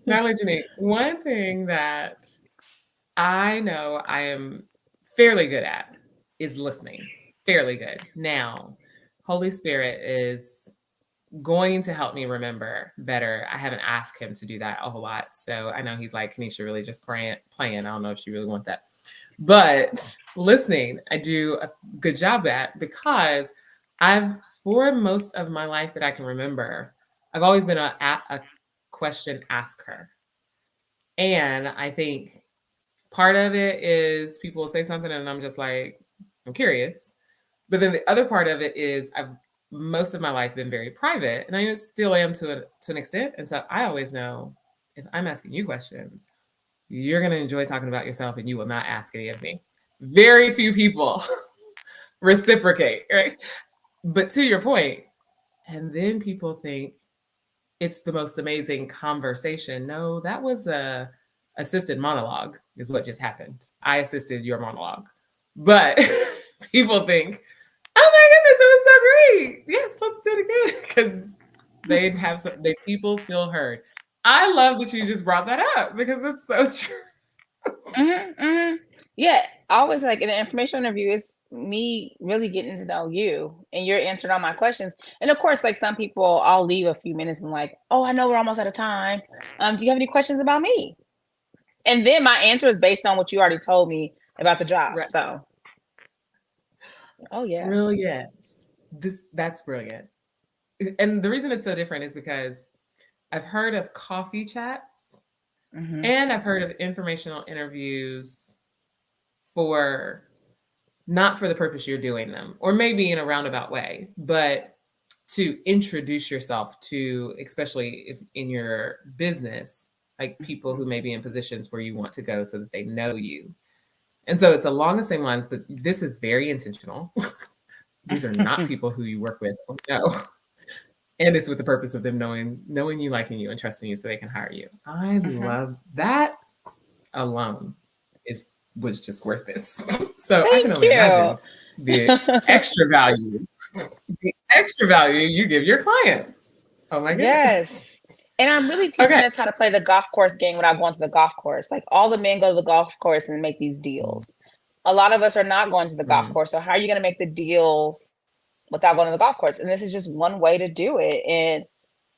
Speaker 1: Natalie-Janine, one thing that I know I am fairly good at is listening. Fairly good. Now, Holy Spirit is going to help me remember better. I haven't asked him to do that a whole lot. So I know he's like, Kanisha, really just playing. I don't know if you really want that. But listening, I do a good job at because for most of my life that I can remember, I've always been a question asker. And I think part of it is people will say something and I'm just like, I'm curious. But then the other part of it is I've most of my life been very private, and I still am to an extent. And so I always know if I'm asking you questions, you're going to enjoy talking about yourself and you will not ask any of me. Very few people reciprocate, right? But to your point, and then people think it's the most amazing conversation. No, that was a assisted monologue is what just happened. I assisted your monologue. But people think, oh my goodness, it was so great. Yes, let's do it again. Because they people feel heard. I love that you just brought that up because it's so true.
Speaker 2: Yeah, I always like in an information interview, it's me really getting to know you and you're answering all my questions. And of course, like some people, I'll leave a few minutes and like, oh, I know we're almost out of time. Do you have any questions about me? And then my answer is based on what you already told me about the job. Right. So Oh yeah.
Speaker 1: Brilliant. That's brilliant. And the reason it's so different is because I've heard of coffee chats
Speaker 2: Mm-hmm.
Speaker 1: and I've heard of informational interviews for not for the purpose you're doing them, or maybe in a roundabout way, but to introduce yourself to, especially if in your business, like people who may be in positions where you want to go so that they know you. And so it's along the same lines, but this is very intentional. These are not people who you work with. Oh, no. And it's with the purpose of them knowing you, liking you, and trusting you so they can hire you. I
Speaker 2: Mm-hmm.
Speaker 1: love that alone is was just worth this. So I can
Speaker 2: Thank
Speaker 1: only
Speaker 2: you.
Speaker 1: imagine the extra value, the extra value you give your clients. Oh my goodness.
Speaker 2: Yes. And I'm really
Speaker 1: Okay.
Speaker 2: teaching us how to play the golf course game without going to the golf course. Like all the men go to the golf course and make these deals. A lot of us are not going to the golf
Speaker 1: Mm,
Speaker 2: course. So how are you going to make the deals without going to the golf course? And this is just one way to do it. And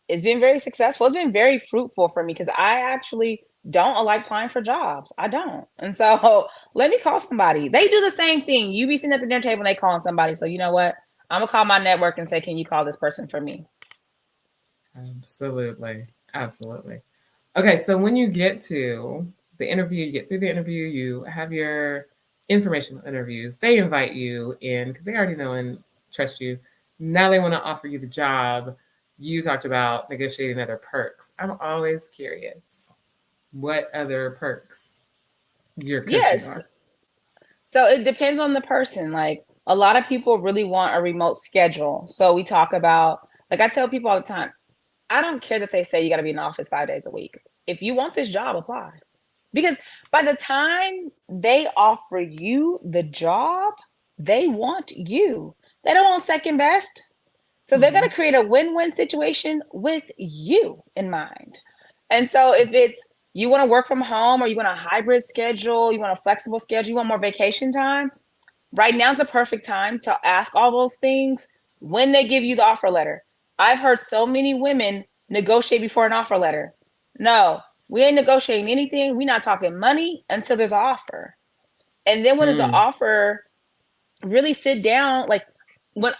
Speaker 2: it's been very successful. It's been very fruitful for me because I actually don't like applying for jobs. I don't. And so let me call somebody. They do the same thing. You be sitting at the dinner table and they calling somebody. So you know what? I'm gonna call my network and say, can you call this person for me?
Speaker 1: absolutely. Absolutely. Okay. So when you get to the interview, you get through the interview, you have your informational interviews, they invite you in because they already know and trust you. Now they want to offer you the job. You talked about negotiating other perks. I'm always curious what other perks your coaching
Speaker 2: Yes.
Speaker 1: are.
Speaker 2: So it depends on the person. Like a lot of people really want a remote schedule. So we talk about, like I tell people all the time, I don't care that they say you got to be in the office 5 days a week. If you want this job, apply. Because by the time they offer you the job, they want you. They don't want second best. So they're going
Speaker 1: Mm-hmm.
Speaker 2: to create a win-win situation with you in mind. And so if it's you want to work from home or you want a hybrid schedule, you want a flexible schedule, you want more vacation time, right now's the perfect time to ask all those things when they give you the offer letter. I've heard so many women negotiate before an offer letter. No, we ain't negotiating anything. We're not talking money until there's an offer. And then when there's an
Speaker 1: Mm,
Speaker 2: offer, really sit down. Like when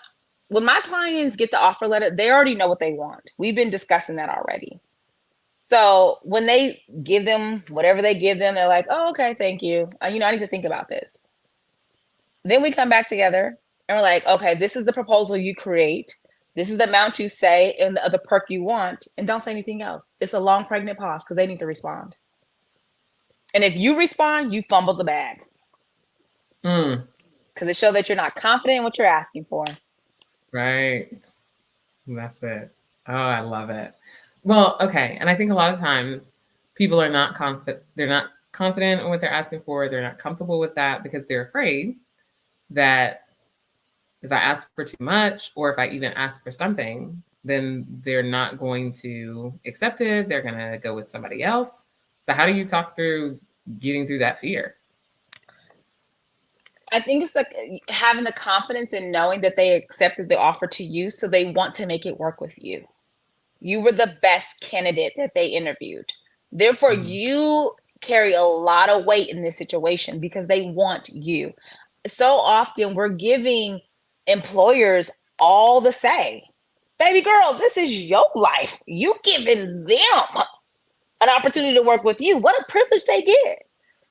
Speaker 2: my clients get the offer letter, they already know what they want. We've been discussing that already. So when they give them whatever they give them, they're like, "Oh, okay, thank you. I need to think about this." Then we come back together and we're like, "Okay, this is the proposal you create. This is the amount you say and the other perk you want, and don't say anything else." It's a long pregnant pause because they need to respond. And if you respond, you fumbled the bag
Speaker 1: mm,
Speaker 2: because it shows that you're not confident in what you're asking for.
Speaker 1: right. That's it. Oh, I love it. Well, okay. And I think a lot of times people are not confident. They're not confident in what they're asking for. They're not comfortable with that because they're afraid that if I ask for too much or if I even ask for something, then they're not going to accept it. They're going to go with somebody else. So, how do you talk through getting through that fear?
Speaker 2: I think it's like having the confidence in knowing that they accepted the offer to you, so they want to make it work with you. You were the best candidate that they interviewed. Therefore,
Speaker 1: Mm,
Speaker 2: you carry a lot of weight in this situation because they want you. So often we're giving employers all the say. Baby girl, this is your life. You giving them an opportunity to work with you. What a privilege they get.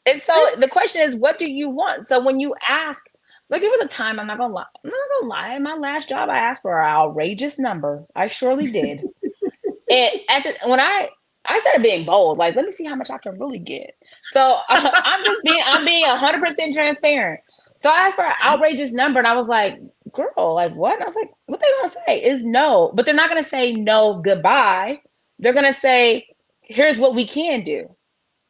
Speaker 2: And so the question is, what do you want? So when you ask, like there was a time, I'm not gonna lie, my last job I asked for an outrageous number. I surely did. And when I started being bold, like let me see how much I can really get. So I'm being 100% transparent. So I asked for an outrageous number, and I was like, "Girl, like what?" And I was like, "What they gonna say is no," but they're not gonna say no goodbye. They're gonna say, "Here's what we can do."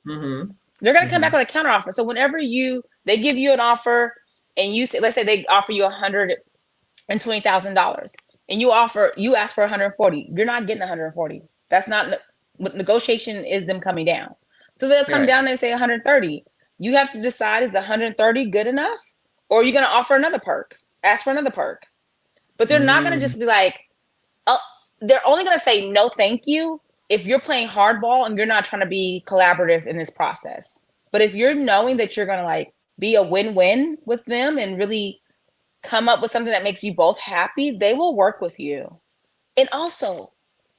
Speaker 1: mm-hmm,
Speaker 2: They're gonna come back
Speaker 1: mm-hmm,
Speaker 2: with a counter offer. So whenever they give you an offer, and you say, let's say they offer you $120,000, and you ask for 140, you're not getting 140. That's not what negotiation is. Them coming down, so they'll come
Speaker 1: right.
Speaker 2: down and say 130. You have to decide, is the 130 good enough, or are you going to offer another perk? Ask for another perk. But they're not going to
Speaker 1: Mm,
Speaker 2: just be like, oh, they're only going to say no thank you if you're playing hardball and you're not trying to be collaborative in this process. But if you're knowing that you're going to like be a win-win with them and really come up with something that makes you both happy, they will work with you. And also,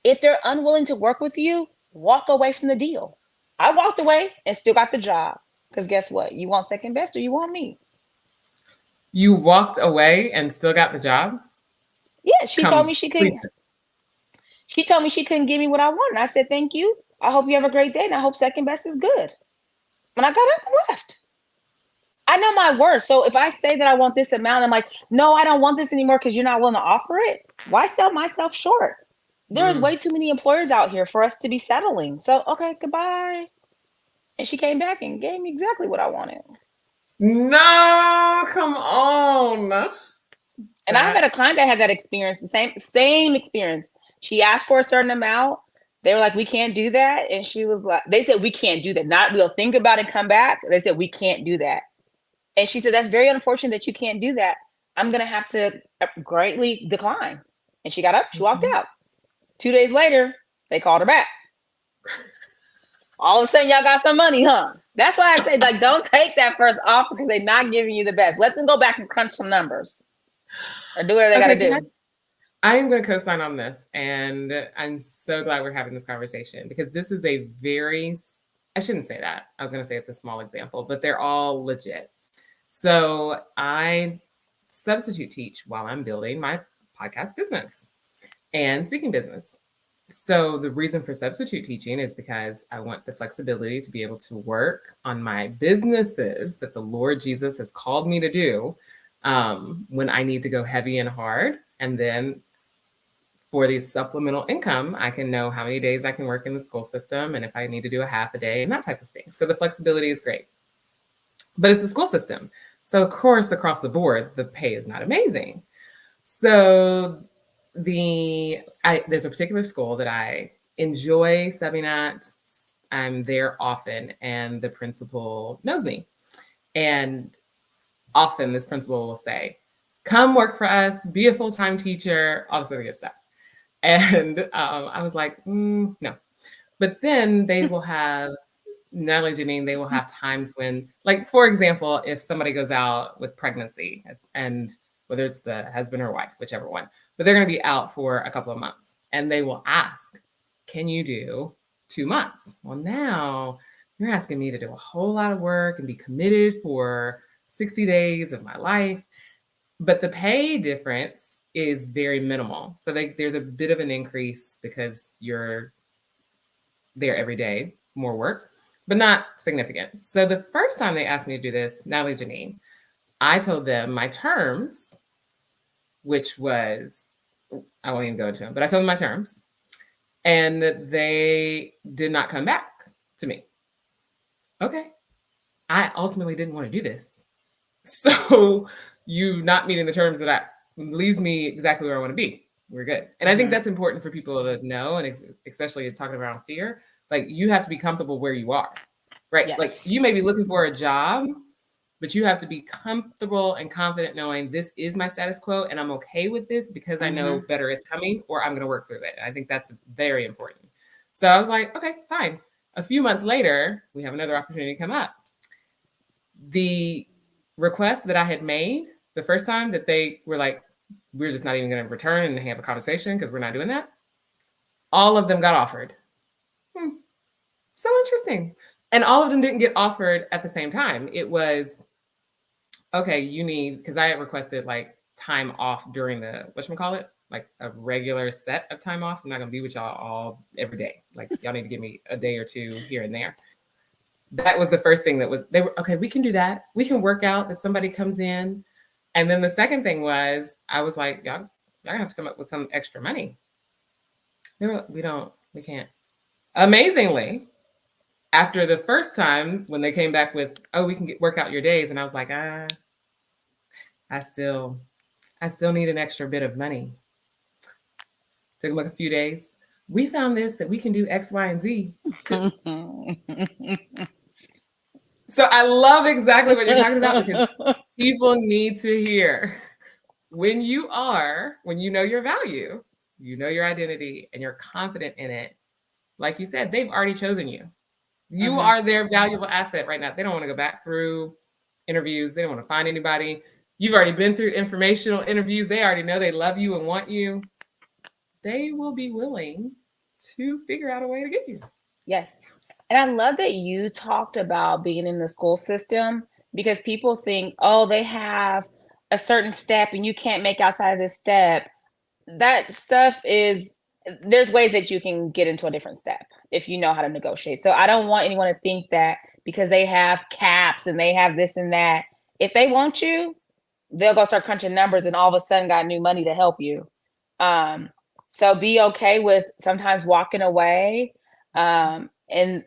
Speaker 2: if they're unwilling to work with you, walk away from the deal. I walked away and still got the job. Because guess what? You want second best or you want me?
Speaker 1: You walked away and still got the job?
Speaker 2: Yeah, she told me
Speaker 1: Please.
Speaker 2: she told me she couldn't give me what I wanted. I said, thank you. I hope you have a great day, and I hope second best is good. When I got up, I left. I know my worth. So if I say that I want this amount, I'm like, no, I don't want this anymore because you're not willing to offer it. Why sell myself short? There is way too many employers out here for us to be settling. So, okay, goodbye. And she came back and gave me exactly what I wanted.
Speaker 1: No, come on.
Speaker 2: And I've had a client that had that experience, the same experience. She asked for a certain amount. They were like, we can't do that. And she was like, they said, we can't do that. Not we'll think about it, come back. They said, we can't do that. And she said, that's very unfortunate that you can't do that. I'm going to have to greatly decline. And she got up, she walked out. 2 days later, they called her back. All of a sudden, y'all got some money, huh? That's why I say, like, don't take that first offer because they're not giving you the best. Let them go back and crunch some numbers or do whatever they got to do.
Speaker 1: I am going to co-sign on this, and I'm so glad we're having this conversation because this is a very, I shouldn't say that. I was going to say it's a small example, but they're all legit. So I substitute teach while I'm building my podcast business and speaking business. So the reason for substitute teaching is because I want the flexibility to be able to work on my businesses that the Lord Jesus has called me to do when I need to go heavy and hard. And then for the supplemental income, I can know how many days I can work in the school system and if I need to do a half a day and that type of thing. So the flexibility is great. But it's the school system. So of course, across the board, the pay is not amazing. So there's a particular school that I enjoy subbing at. I'm there often, and the principal knows me. And often this principal will say, come work for us, be a full-time teacher, all this other good stuff. And I was like, no. But then they will have, Natalie-Janine, they will have times when, like, for example, if somebody goes out with pregnancy and whether it's the husband or wife, whichever one, but they're going to be out for a couple of months and they will ask, can you do 2 months? Well, now you're asking me to do a whole lot of work and be committed for 60 days of my life. But the pay difference is very minimal. So there's a bit of an increase because you're there every day, more work, but not significant. So the first time they asked me to do this, Natalie-Janine, I told them my terms, which was, I won't even go into them, but I told them my terms, and they did not come back to me. Okay. I ultimately didn't want to do this. So you not meeting the terms that leaves me exactly where I want to be. We're good. And I think that's important for people to know, and especially talking around fear, like you have to be comfortable where you are, right?
Speaker 2: Yes.
Speaker 1: Like you may be looking for a job, but you have to be comfortable and confident knowing this is my status quo and I'm okay with this because I know better is coming or I'm going to work through it. I think that's very important. So I was like, okay, fine. A few months later, we have another opportunity come up. The request that I had made the first time that they were like, we're just not even going to return and have a conversation because we're not doing that. All of them got offered. So interesting. And all of them didn't get offered at the same time. It was, okay, you need, because I had requested like time off during the, whatchamacallit, like a regular set of time off. I'm not going to be with y'all all every day. Like y'all need to give me a day or two here and there. That was the first thing that was, they were, okay, we can do that. We can work out that somebody comes in. And then the second thing was, I was like, y'all have to come up with some extra money. They were, we can't. Amazingly, after the first time when they came back with, oh, we can work out your days. And I was like, I still need an extra bit of money. Took them like a few days. We found this, that we can do X, Y, and Z. So I love exactly what you're talking about because people need to hear when you know your value, you know your identity, and you're confident in it. Like you said, they've already chosen you. You are their valuable asset right now. They don't want to go back through interviews. They don't want to find anybody. you've already been through informational interviews. They already know they love you and want you. They will be willing to figure out a way to get you.
Speaker 2: Yes. And I love that you talked about being in the school system because people think, oh, they have a certain step and you can't make outside of this step. That stuff is, there's ways that you can get into a different step if you know how to negotiate. So I don't want anyone to think that because they have caps and they have this and that, if they want you, they'll go start crunching numbers and all of a sudden got new money to help you. Um, so be okay with sometimes walking away and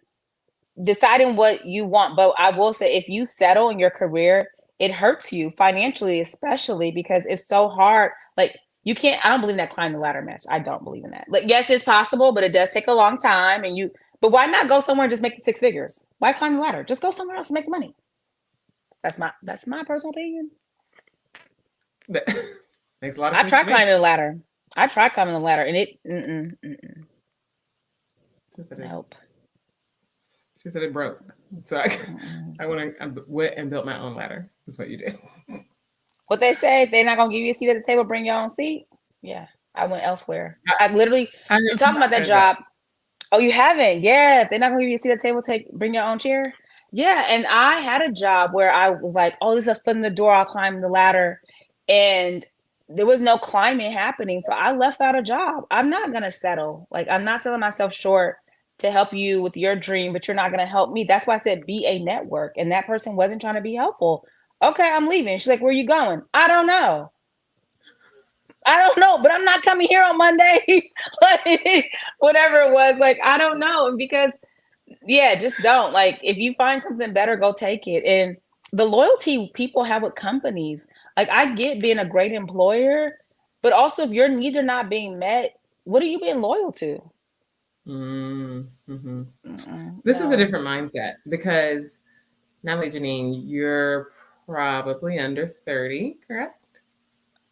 Speaker 2: deciding what you want. But I will say, if you settle in your career, it hurts you financially, especially because it's so hard. Like you can't, I don't believe in that climb the ladder mess. I don't believe in that. Like, yes, it's possible, but it does take a long time. But why not go somewhere and just make the 6 figures? Why climb the ladder? Just go somewhere else and make money. That's my personal opinion.
Speaker 1: That makes a lot of sense.
Speaker 2: I tried climbing the ladder. And it, nope.
Speaker 1: She said it broke. So I went and built my own ladder. That's what you did.
Speaker 2: What they say, they're not going to give you a seat at the table, bring your own seat. Yeah, I went elsewhere. I literally, you're talking about that job. Oh, you haven't? Yeah, they're not going to give you a seat at the table, bring your own chair. Yeah, and I had a job where I was like, oh, this is a foot in the door, I'll climb the ladder. And there was no climbing happening. So I left out a job. I'm not going to settle. Like, I'm not selling myself short to help you with your dream, but you're not going to help me. That's why I said be a network. And that person wasn't trying to be helpful. Okay, I'm leaving. She's like, where are you going? I don't know, but I'm not coming here on Monday. Like, whatever it was, like, I don't know. Because, yeah, just don't. Like, if you find something better, go take it. And the loyalty people have with companies, like, I get being a great employer, but also if your needs are not being met, what are you being loyal to?
Speaker 1: Mm-hmm. This is a different mindset because, Natalie-Janine, you're probably under 30, correct?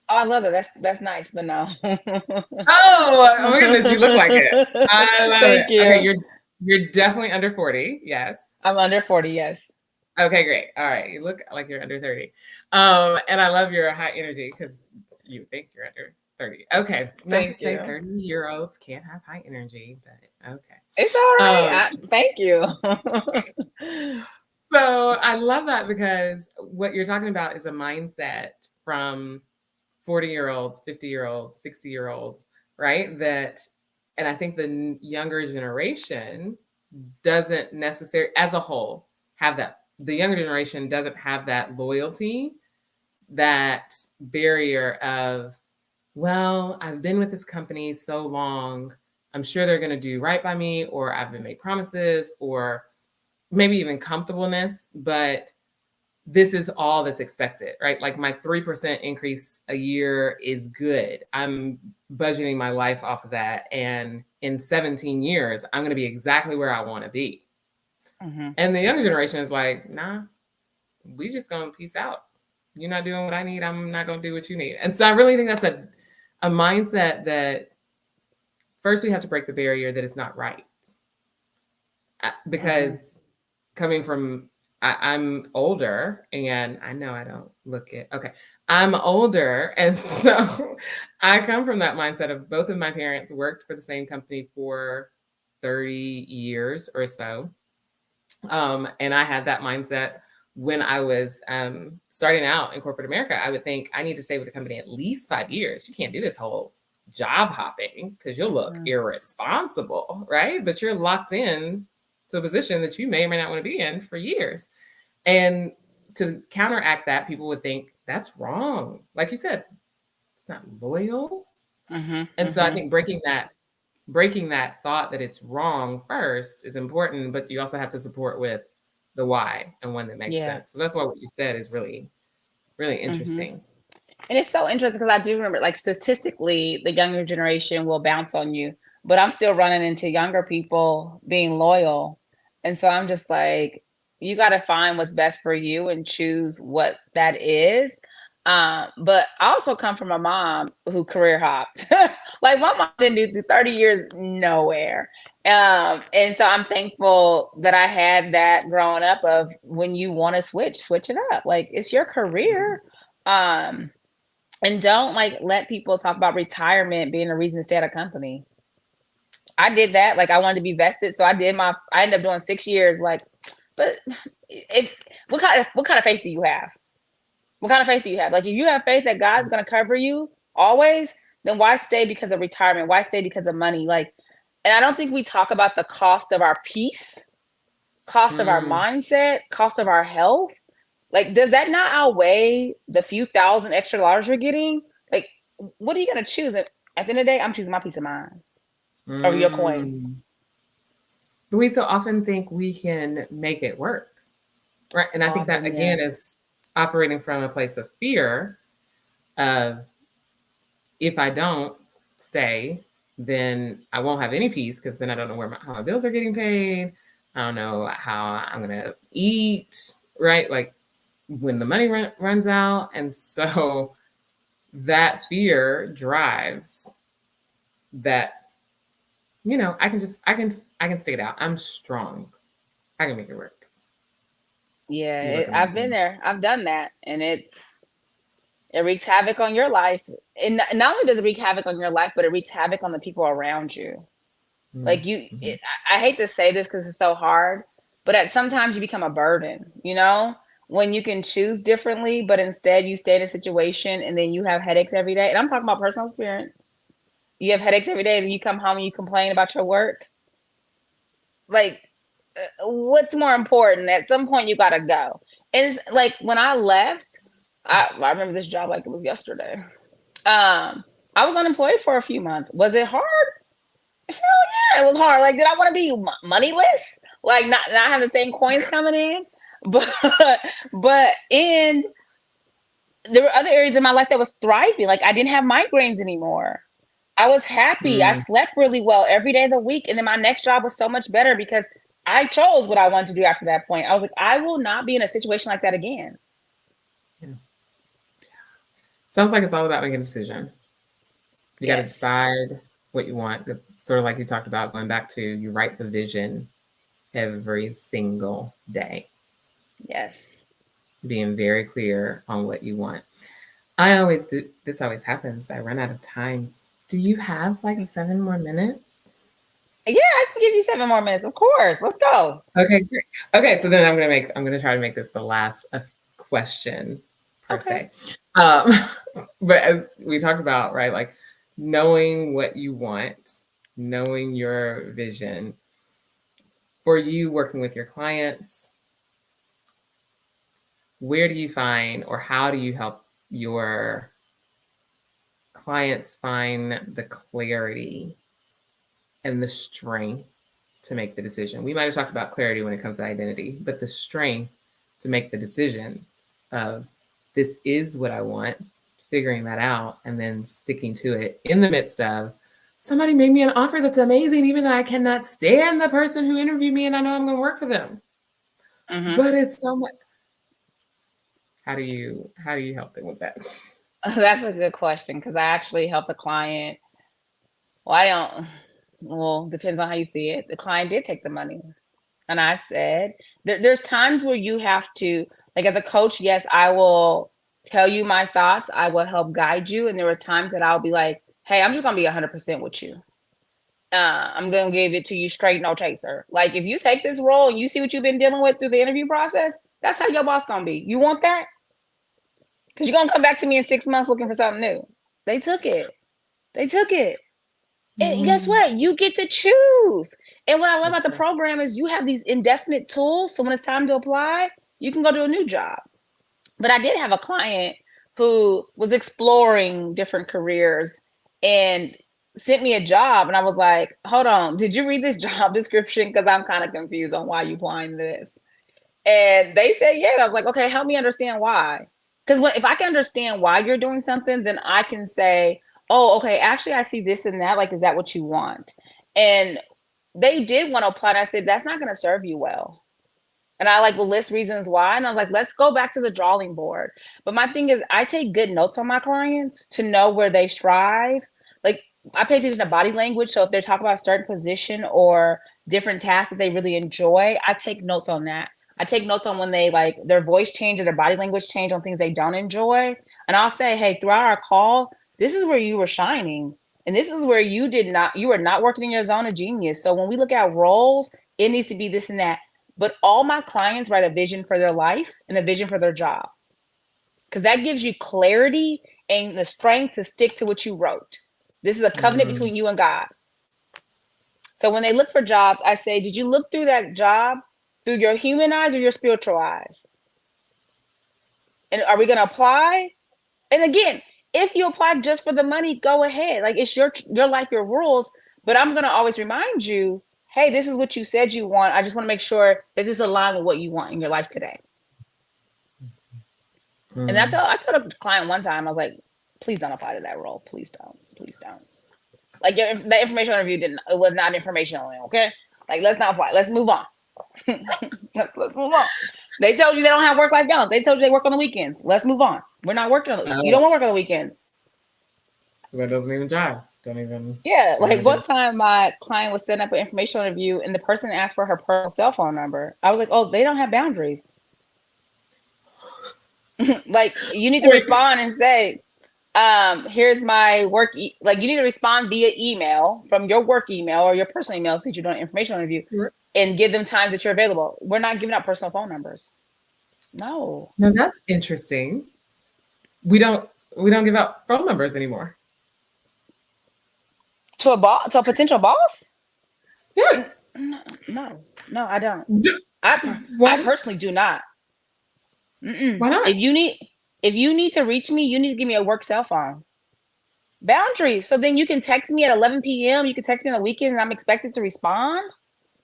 Speaker 2: Oh, I love it. That's nice, but no.
Speaker 1: Oh my goodness, you look like it. I love
Speaker 2: Thank
Speaker 1: it.
Speaker 2: you.
Speaker 1: Okay, you're definitely under 40. Yes.
Speaker 2: I'm under 40. Yes.
Speaker 1: Okay, great. All right, you look like you're under 30. And I love your high energy because you think you're under 30. Okay, not to say 30-year-olds can't have high energy, but okay.
Speaker 2: It's all right. Thank you.
Speaker 1: So I love that because what you're talking about is a mindset from 40-year-olds, 50-year-olds, 60-year-olds, right? And I think the younger generation doesn't necessarily, as a whole, have that. The younger generation doesn't have that loyalty, that barrier of, well, I've been with this company so long, I'm sure they're going to do right by me, or I've been made promises, or maybe even comfortableness, but this is all that's expected, right? Like my 3% increase a year is good. I'm budgeting my life off of that. And in 17 years, I'm going to be exactly where I want to be. Mm-hmm. And the younger generation is like, nah, we just going to peace out. You're not doing what I need. I'm not going to do what you need. And so I really think that's a mindset that first we have to break the barrier that it's not right. Because coming from, I'm older, and I know I don't look it. Okay. I'm older. And so I come from that mindset of both of my parents worked for the same company for 30 years or so. And I had that mindset when I was starting out in corporate America. I would think I need to stay with the company at least 5 years. You can't do this whole job hopping because you'll look irresponsible, right? But you're locked in to a position that you may or may not want to be in for years. And to counteract that, people would think that's wrong. Like you said, it's not loyal. And so I think breaking that thought that it's wrong first is important, but you also have to support with the why and one that makes sense. So that's why what you said is really, really interesting.
Speaker 2: And it's so interesting because I do remember, like, statistically, the younger generation will bounce on you, but I'm still running into younger people being loyal. And so I'm just like, you got to find what's best for you and choose what that is. But I also come from a mom who career hopped. Like, my mom didn't do 30 years nowhere. And so I'm thankful that I had that growing up of when you want to switch it up. Like, it's your career. And don't like let people talk about retirement being a reason to stay at a company. I did that. Like I wanted to be vested. So I ended up doing 6 years. Like, but what kind of faith do you have? What kind of faith do you have? Like if you have faith that God's going to cover you always, then why stay because of retirement? Why stay because of money? Like, and I don't think we talk about the cost of our peace, cost of our mindset, cost of our health. Like, does that not outweigh the few thousand extra dollars you're getting? Like, what are you going to choose? At the end of the day, I'm choosing my peace of mind over your coins.
Speaker 1: But we so often think we can make it work, right? And I think that, again, is operating from a place of fear of if I don't stay, then I won't have any peace because then I don't know how my bills are getting paid. I don't know how I'm going to eat, right? Like when the money runs out. And so that fear drives that, you know, I can stick it out. I'm strong. I can make it work.
Speaker 2: Yeah, I've been there. I've done that. And it wreaks havoc on your life. And not only does it wreak havoc on your life, but it wreaks havoc on the people around you. Like I hate to say this because it's so hard, but sometimes you become a burden, you know, when you can choose differently, but instead you stay in a situation and then you have headaches every day. And I'm talking about personal experience. You have headaches every day and you come home and you complain about your work. Like, what's more important? At some point you got to go. And it's like when I left, I remember this job like it was yesterday. I was unemployed for a few months. Was it hard? Hell yeah, it was hard. Like, did I want to be moneyless? Like, not have the same coins coming in? But there were other areas in my life that was thriving. Like, I didn't have migraines anymore. I was happy. I slept really well every day of the week. And then my next job was so much better because I chose what I wanted to do after that point. I was like, I will not be in a situation like that again.
Speaker 1: Yeah. Sounds like it's all about making a decision. You got to decide what you want. It's sort of like you talked about going back to you write the vision every single day.
Speaker 2: Yes.
Speaker 1: Being very clear on what you want. This always happens. I run out of time. Do you have like 7 more minutes?
Speaker 2: Yeah, I can give you 7 more minutes. Of course. Let's go.
Speaker 1: Okay, great. Okay, so then I'm gonna try to make this the last question per se. But as we talked about, right, like knowing what you want, knowing your vision for you working with your clients, where do you find or how do you help your clients find the clarity and the strength to make the decision? We might have talked about clarity when it comes to identity, but the strength to make the decision of this is what I want, figuring that out, and then sticking to it in the midst of somebody made me an offer that's amazing, even though I cannot stand the person who interviewed me and I know I'm going to work for them. But it's so much. How do you help them with that?
Speaker 2: That's a good question because I actually helped a client. Well, depends on how you see it. The client did take the money. And I said, there's times where you have to, like as a coach, yes, I will tell you my thoughts. I will help guide you. And there were times that I'll be like, hey, I'm just going to be 100% with you. I'm going to give it to you straight, no chaser. Like if you take this role and you see what you've been dealing with through the interview process, that's how your boss going to be. You want that? Because you're going to come back to me in 6 months looking for something new. They took it. And guess what? You get to choose. And what I love about the program is you have these indefinite tools. So when it's time to apply, you can go to a new job. But I did have a client who was exploring different careers and sent me a job. And I was like, hold on, did you read this job description? Because I'm kind of confused on why you're applying this. And they said, yeah. And I was like, okay, help me understand why. Because if I can understand why you're doing something, then I can say, oh, okay, actually, I see this and that. Like, is that what you want? And they did want to apply. And I said, that's not going to serve you well. And I will list reasons why. And I was like, let's go back to the drawing board. But my thing is, I take good notes on my clients to know where they strive. Like, I pay attention to body language. So if they're talking about a certain position or different tasks that they really enjoy, I take notes on that. I take notes on when they their voice change or their body language change on things they don't enjoy. And I'll say, hey, throughout our call, this is where you were shining. And this is where you were not working in your zone of genius. So when we look at roles, it needs to be this and that. But all my clients write a vision for their life and a vision for their job. Because that gives you clarity and the strength to stick to what you wrote. This is a covenant between you and God. So when they look for jobs, I say, did you look through that job through your human eyes or your spiritual eyes? And are we going to apply? And again, if you apply just for the money, go ahead. Like, it's your life, your rules. But I'm going to always remind you, hey, this is what you said you want. I just want to make sure that this aligns with what you want in your life today. And I told a client one time, I was like, please don't apply to that role. Please don't. Please don't. Like, the information interview it was not informational. Okay. Like, let's not apply. Let's move on. let's move on. They told you they don't have work-life balance. They told you they work on the weekends. Let's move on. We're not working on the You don't want to work on the weekends.
Speaker 1: So that doesn't even jive. Don't even.
Speaker 2: Yeah. Like, one time my client was setting up an information interview and the person asked for her personal cell phone number. I was like, oh, they don't have boundaries. Like, you need to respond and say, here's my work. Like, you need to respond via email from your work email or your personal email since you're doing an information interview, and give them times that you're available. We're not giving out personal phone numbers. No.
Speaker 1: Now that's interesting. We don't give out phone numbers anymore.
Speaker 2: To a potential boss?
Speaker 1: Yes.
Speaker 2: No, I don't. I personally do not.
Speaker 1: Why not?
Speaker 2: If you need to reach me, you need to give me a work cell phone. Boundaries. So then you can text me at 11 p.m. You can text me on the weekend and I'm expected to respond.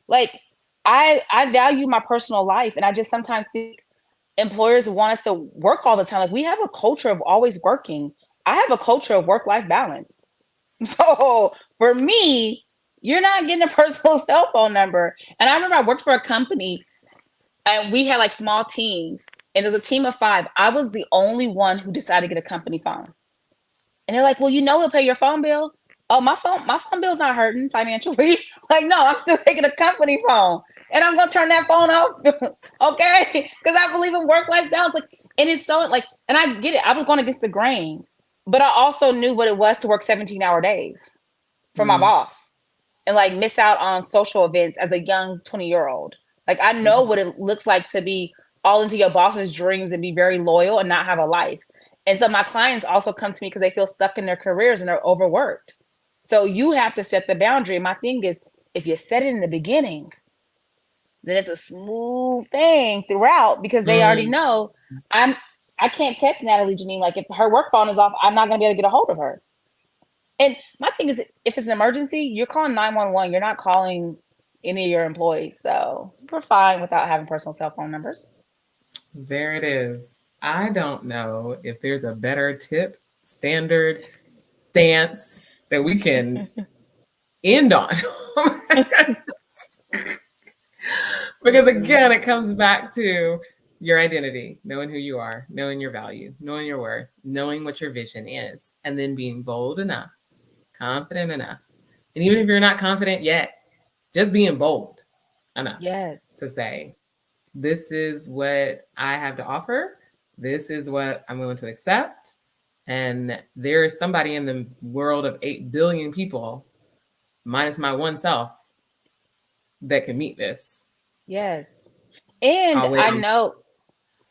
Speaker 2: Like, I value my personal life, and I just sometimes think employers want us to work all the time. Like, we have a culture of always working. I have a culture of work-life balance. So for me, you're not getting a personal cell phone number. And I remember I worked for a company and we had like small teams, and there's a team of 5. I was the only one who decided to get a company phone. And they're like, well, we'll pay your phone bill. Oh, my phone bill's not hurting financially. Like, no, I'm still taking a company phone. And I'm going to turn that phone off. Okay? Because I believe in work-life balance. Like, and it's so, like, and I get it. I was going against the grain. But I also knew what it was to work 17-hour days for my boss and, like, miss out on social events as a young 20-year-old. Like, I know what it looks like to be all into your boss's dreams and be very loyal and not have a life. And so my clients also come to me because they feel stuck in their careers and they're overworked. So you have to set the boundary. My thing is, if you set it in the beginning, then it's a smooth thing throughout, because they already know I can't text Natalie-Janine. Like, if her work phone is off, I'm not going to be able to get a hold of her. And my thing is, if it's an emergency, you're calling 911. You're not calling any of your employees. So we're fine without having personal cell phone numbers.
Speaker 1: There it is. I don't know if there's a better tip, standard, stance that we can end on. Because again, it comes back to your identity, knowing who you are, knowing your value, knowing your worth, knowing what your vision is, and then being bold enough, confident enough. And even if you're not confident yet, just being bold enough to say, this is what I have to offer. This is what I'm willing to accept. And there is somebody in the world of 8 billion people, minus my one self, that can meet this.
Speaker 2: Yes. And I know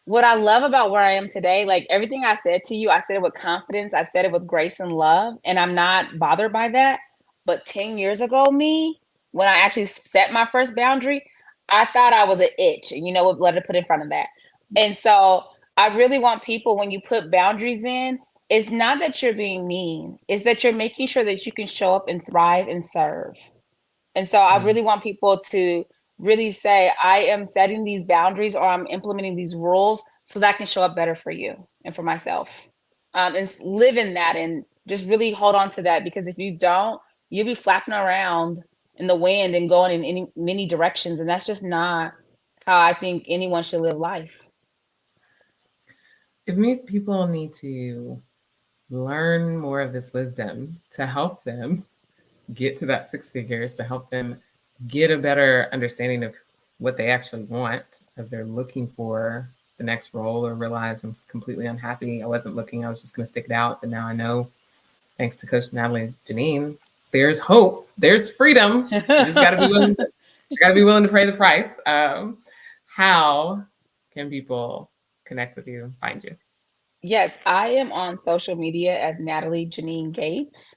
Speaker 2: what I love about where I am today. Like, everything I said to you, I said it with confidence. I said it with grace and love. And I'm not bothered by that. But 10 years ago, when I actually set my first boundary, I thought I was an itch. And you know what letter to put in front of that? And so I really want people, when you put boundaries in, it's not that you're being mean. It's that you're making sure that you can show up and thrive and serve. And so I really want people to really say, I am setting these boundaries, or I'm implementing these rules so that I can show up better for you and for myself. And live in that, and just really hold on to that, because if you don't, you'll be flapping around in the wind and going in many directions. And that's just not how I think anyone should live life.
Speaker 1: If people need to learn more of this wisdom to help them get to that 6 figures, to help them get a better understanding of what they actually want as they're looking for the next role or realize I'm completely unhappy. I wasn't looking, I was just going to stick it out. But now I know, thanks to Coach Natalie-Janine, there's hope, there's freedom. You just got to be willing. Got to be willing to pay the price. How can people connect with you, find you?
Speaker 2: Yes, I am on social media as Natalie-Janine Gates.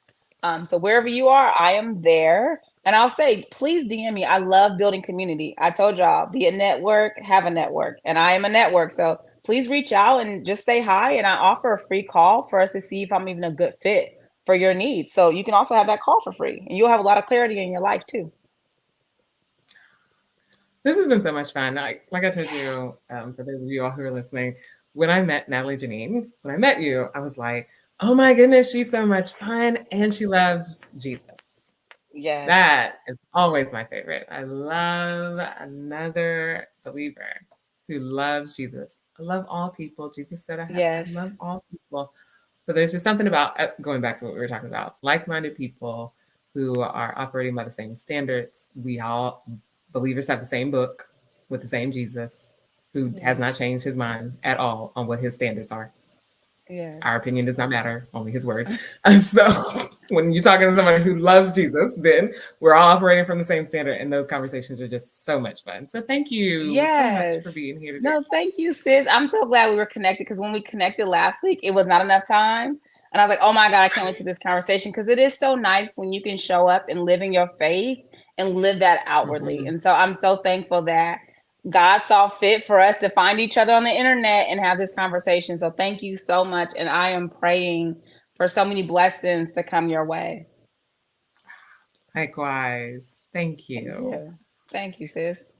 Speaker 2: So wherever you are, I am there. And I'll say, please DM me. I love building community. I told y'all, be a network, have a network. And I am a network. So please reach out and just say hi. And I offer a free call for us to see if I'm even a good fit for your needs. So you can also have that call for free. And you'll have a lot of clarity in your life too.
Speaker 1: This has been so much fun. Like I told you, for those of you all who are listening, when I met Natalie-Janine, when I met you, I was like, oh my goodness, she's so much fun and she loves Jesus.
Speaker 2: Yes.
Speaker 1: That is always my favorite. I love another believer who loves Jesus. I love all people. Jesus said, I love all people. But there's just something about, going back to what we were talking about, like-minded people who are operating by the same standards. We all, believers, have the same book with the same Jesus, who has not changed his mind at all on what his standards are.
Speaker 2: Yes.
Speaker 1: Our opinion does not matter, only his word. So when you're talking to somebody who loves Jesus, then we're all operating from the same standard, and those conversations are just so much fun. So thank you so much for being here today.
Speaker 2: No, thank you, sis. I'm so glad we were connected, because when we connected last week, it was not enough time. And I was like, oh my God, I can't wait to this conversation, because it is so nice when you can show up and live in your faith and live that outwardly.
Speaker 1: Mm-hmm.
Speaker 2: And so I'm so thankful that God saw fit for us to find each other on the internet and have this conversation. So thank you so much. And I am praying for so many blessings to come your way.
Speaker 1: Likewise. Thank you.
Speaker 2: Thank you, sis.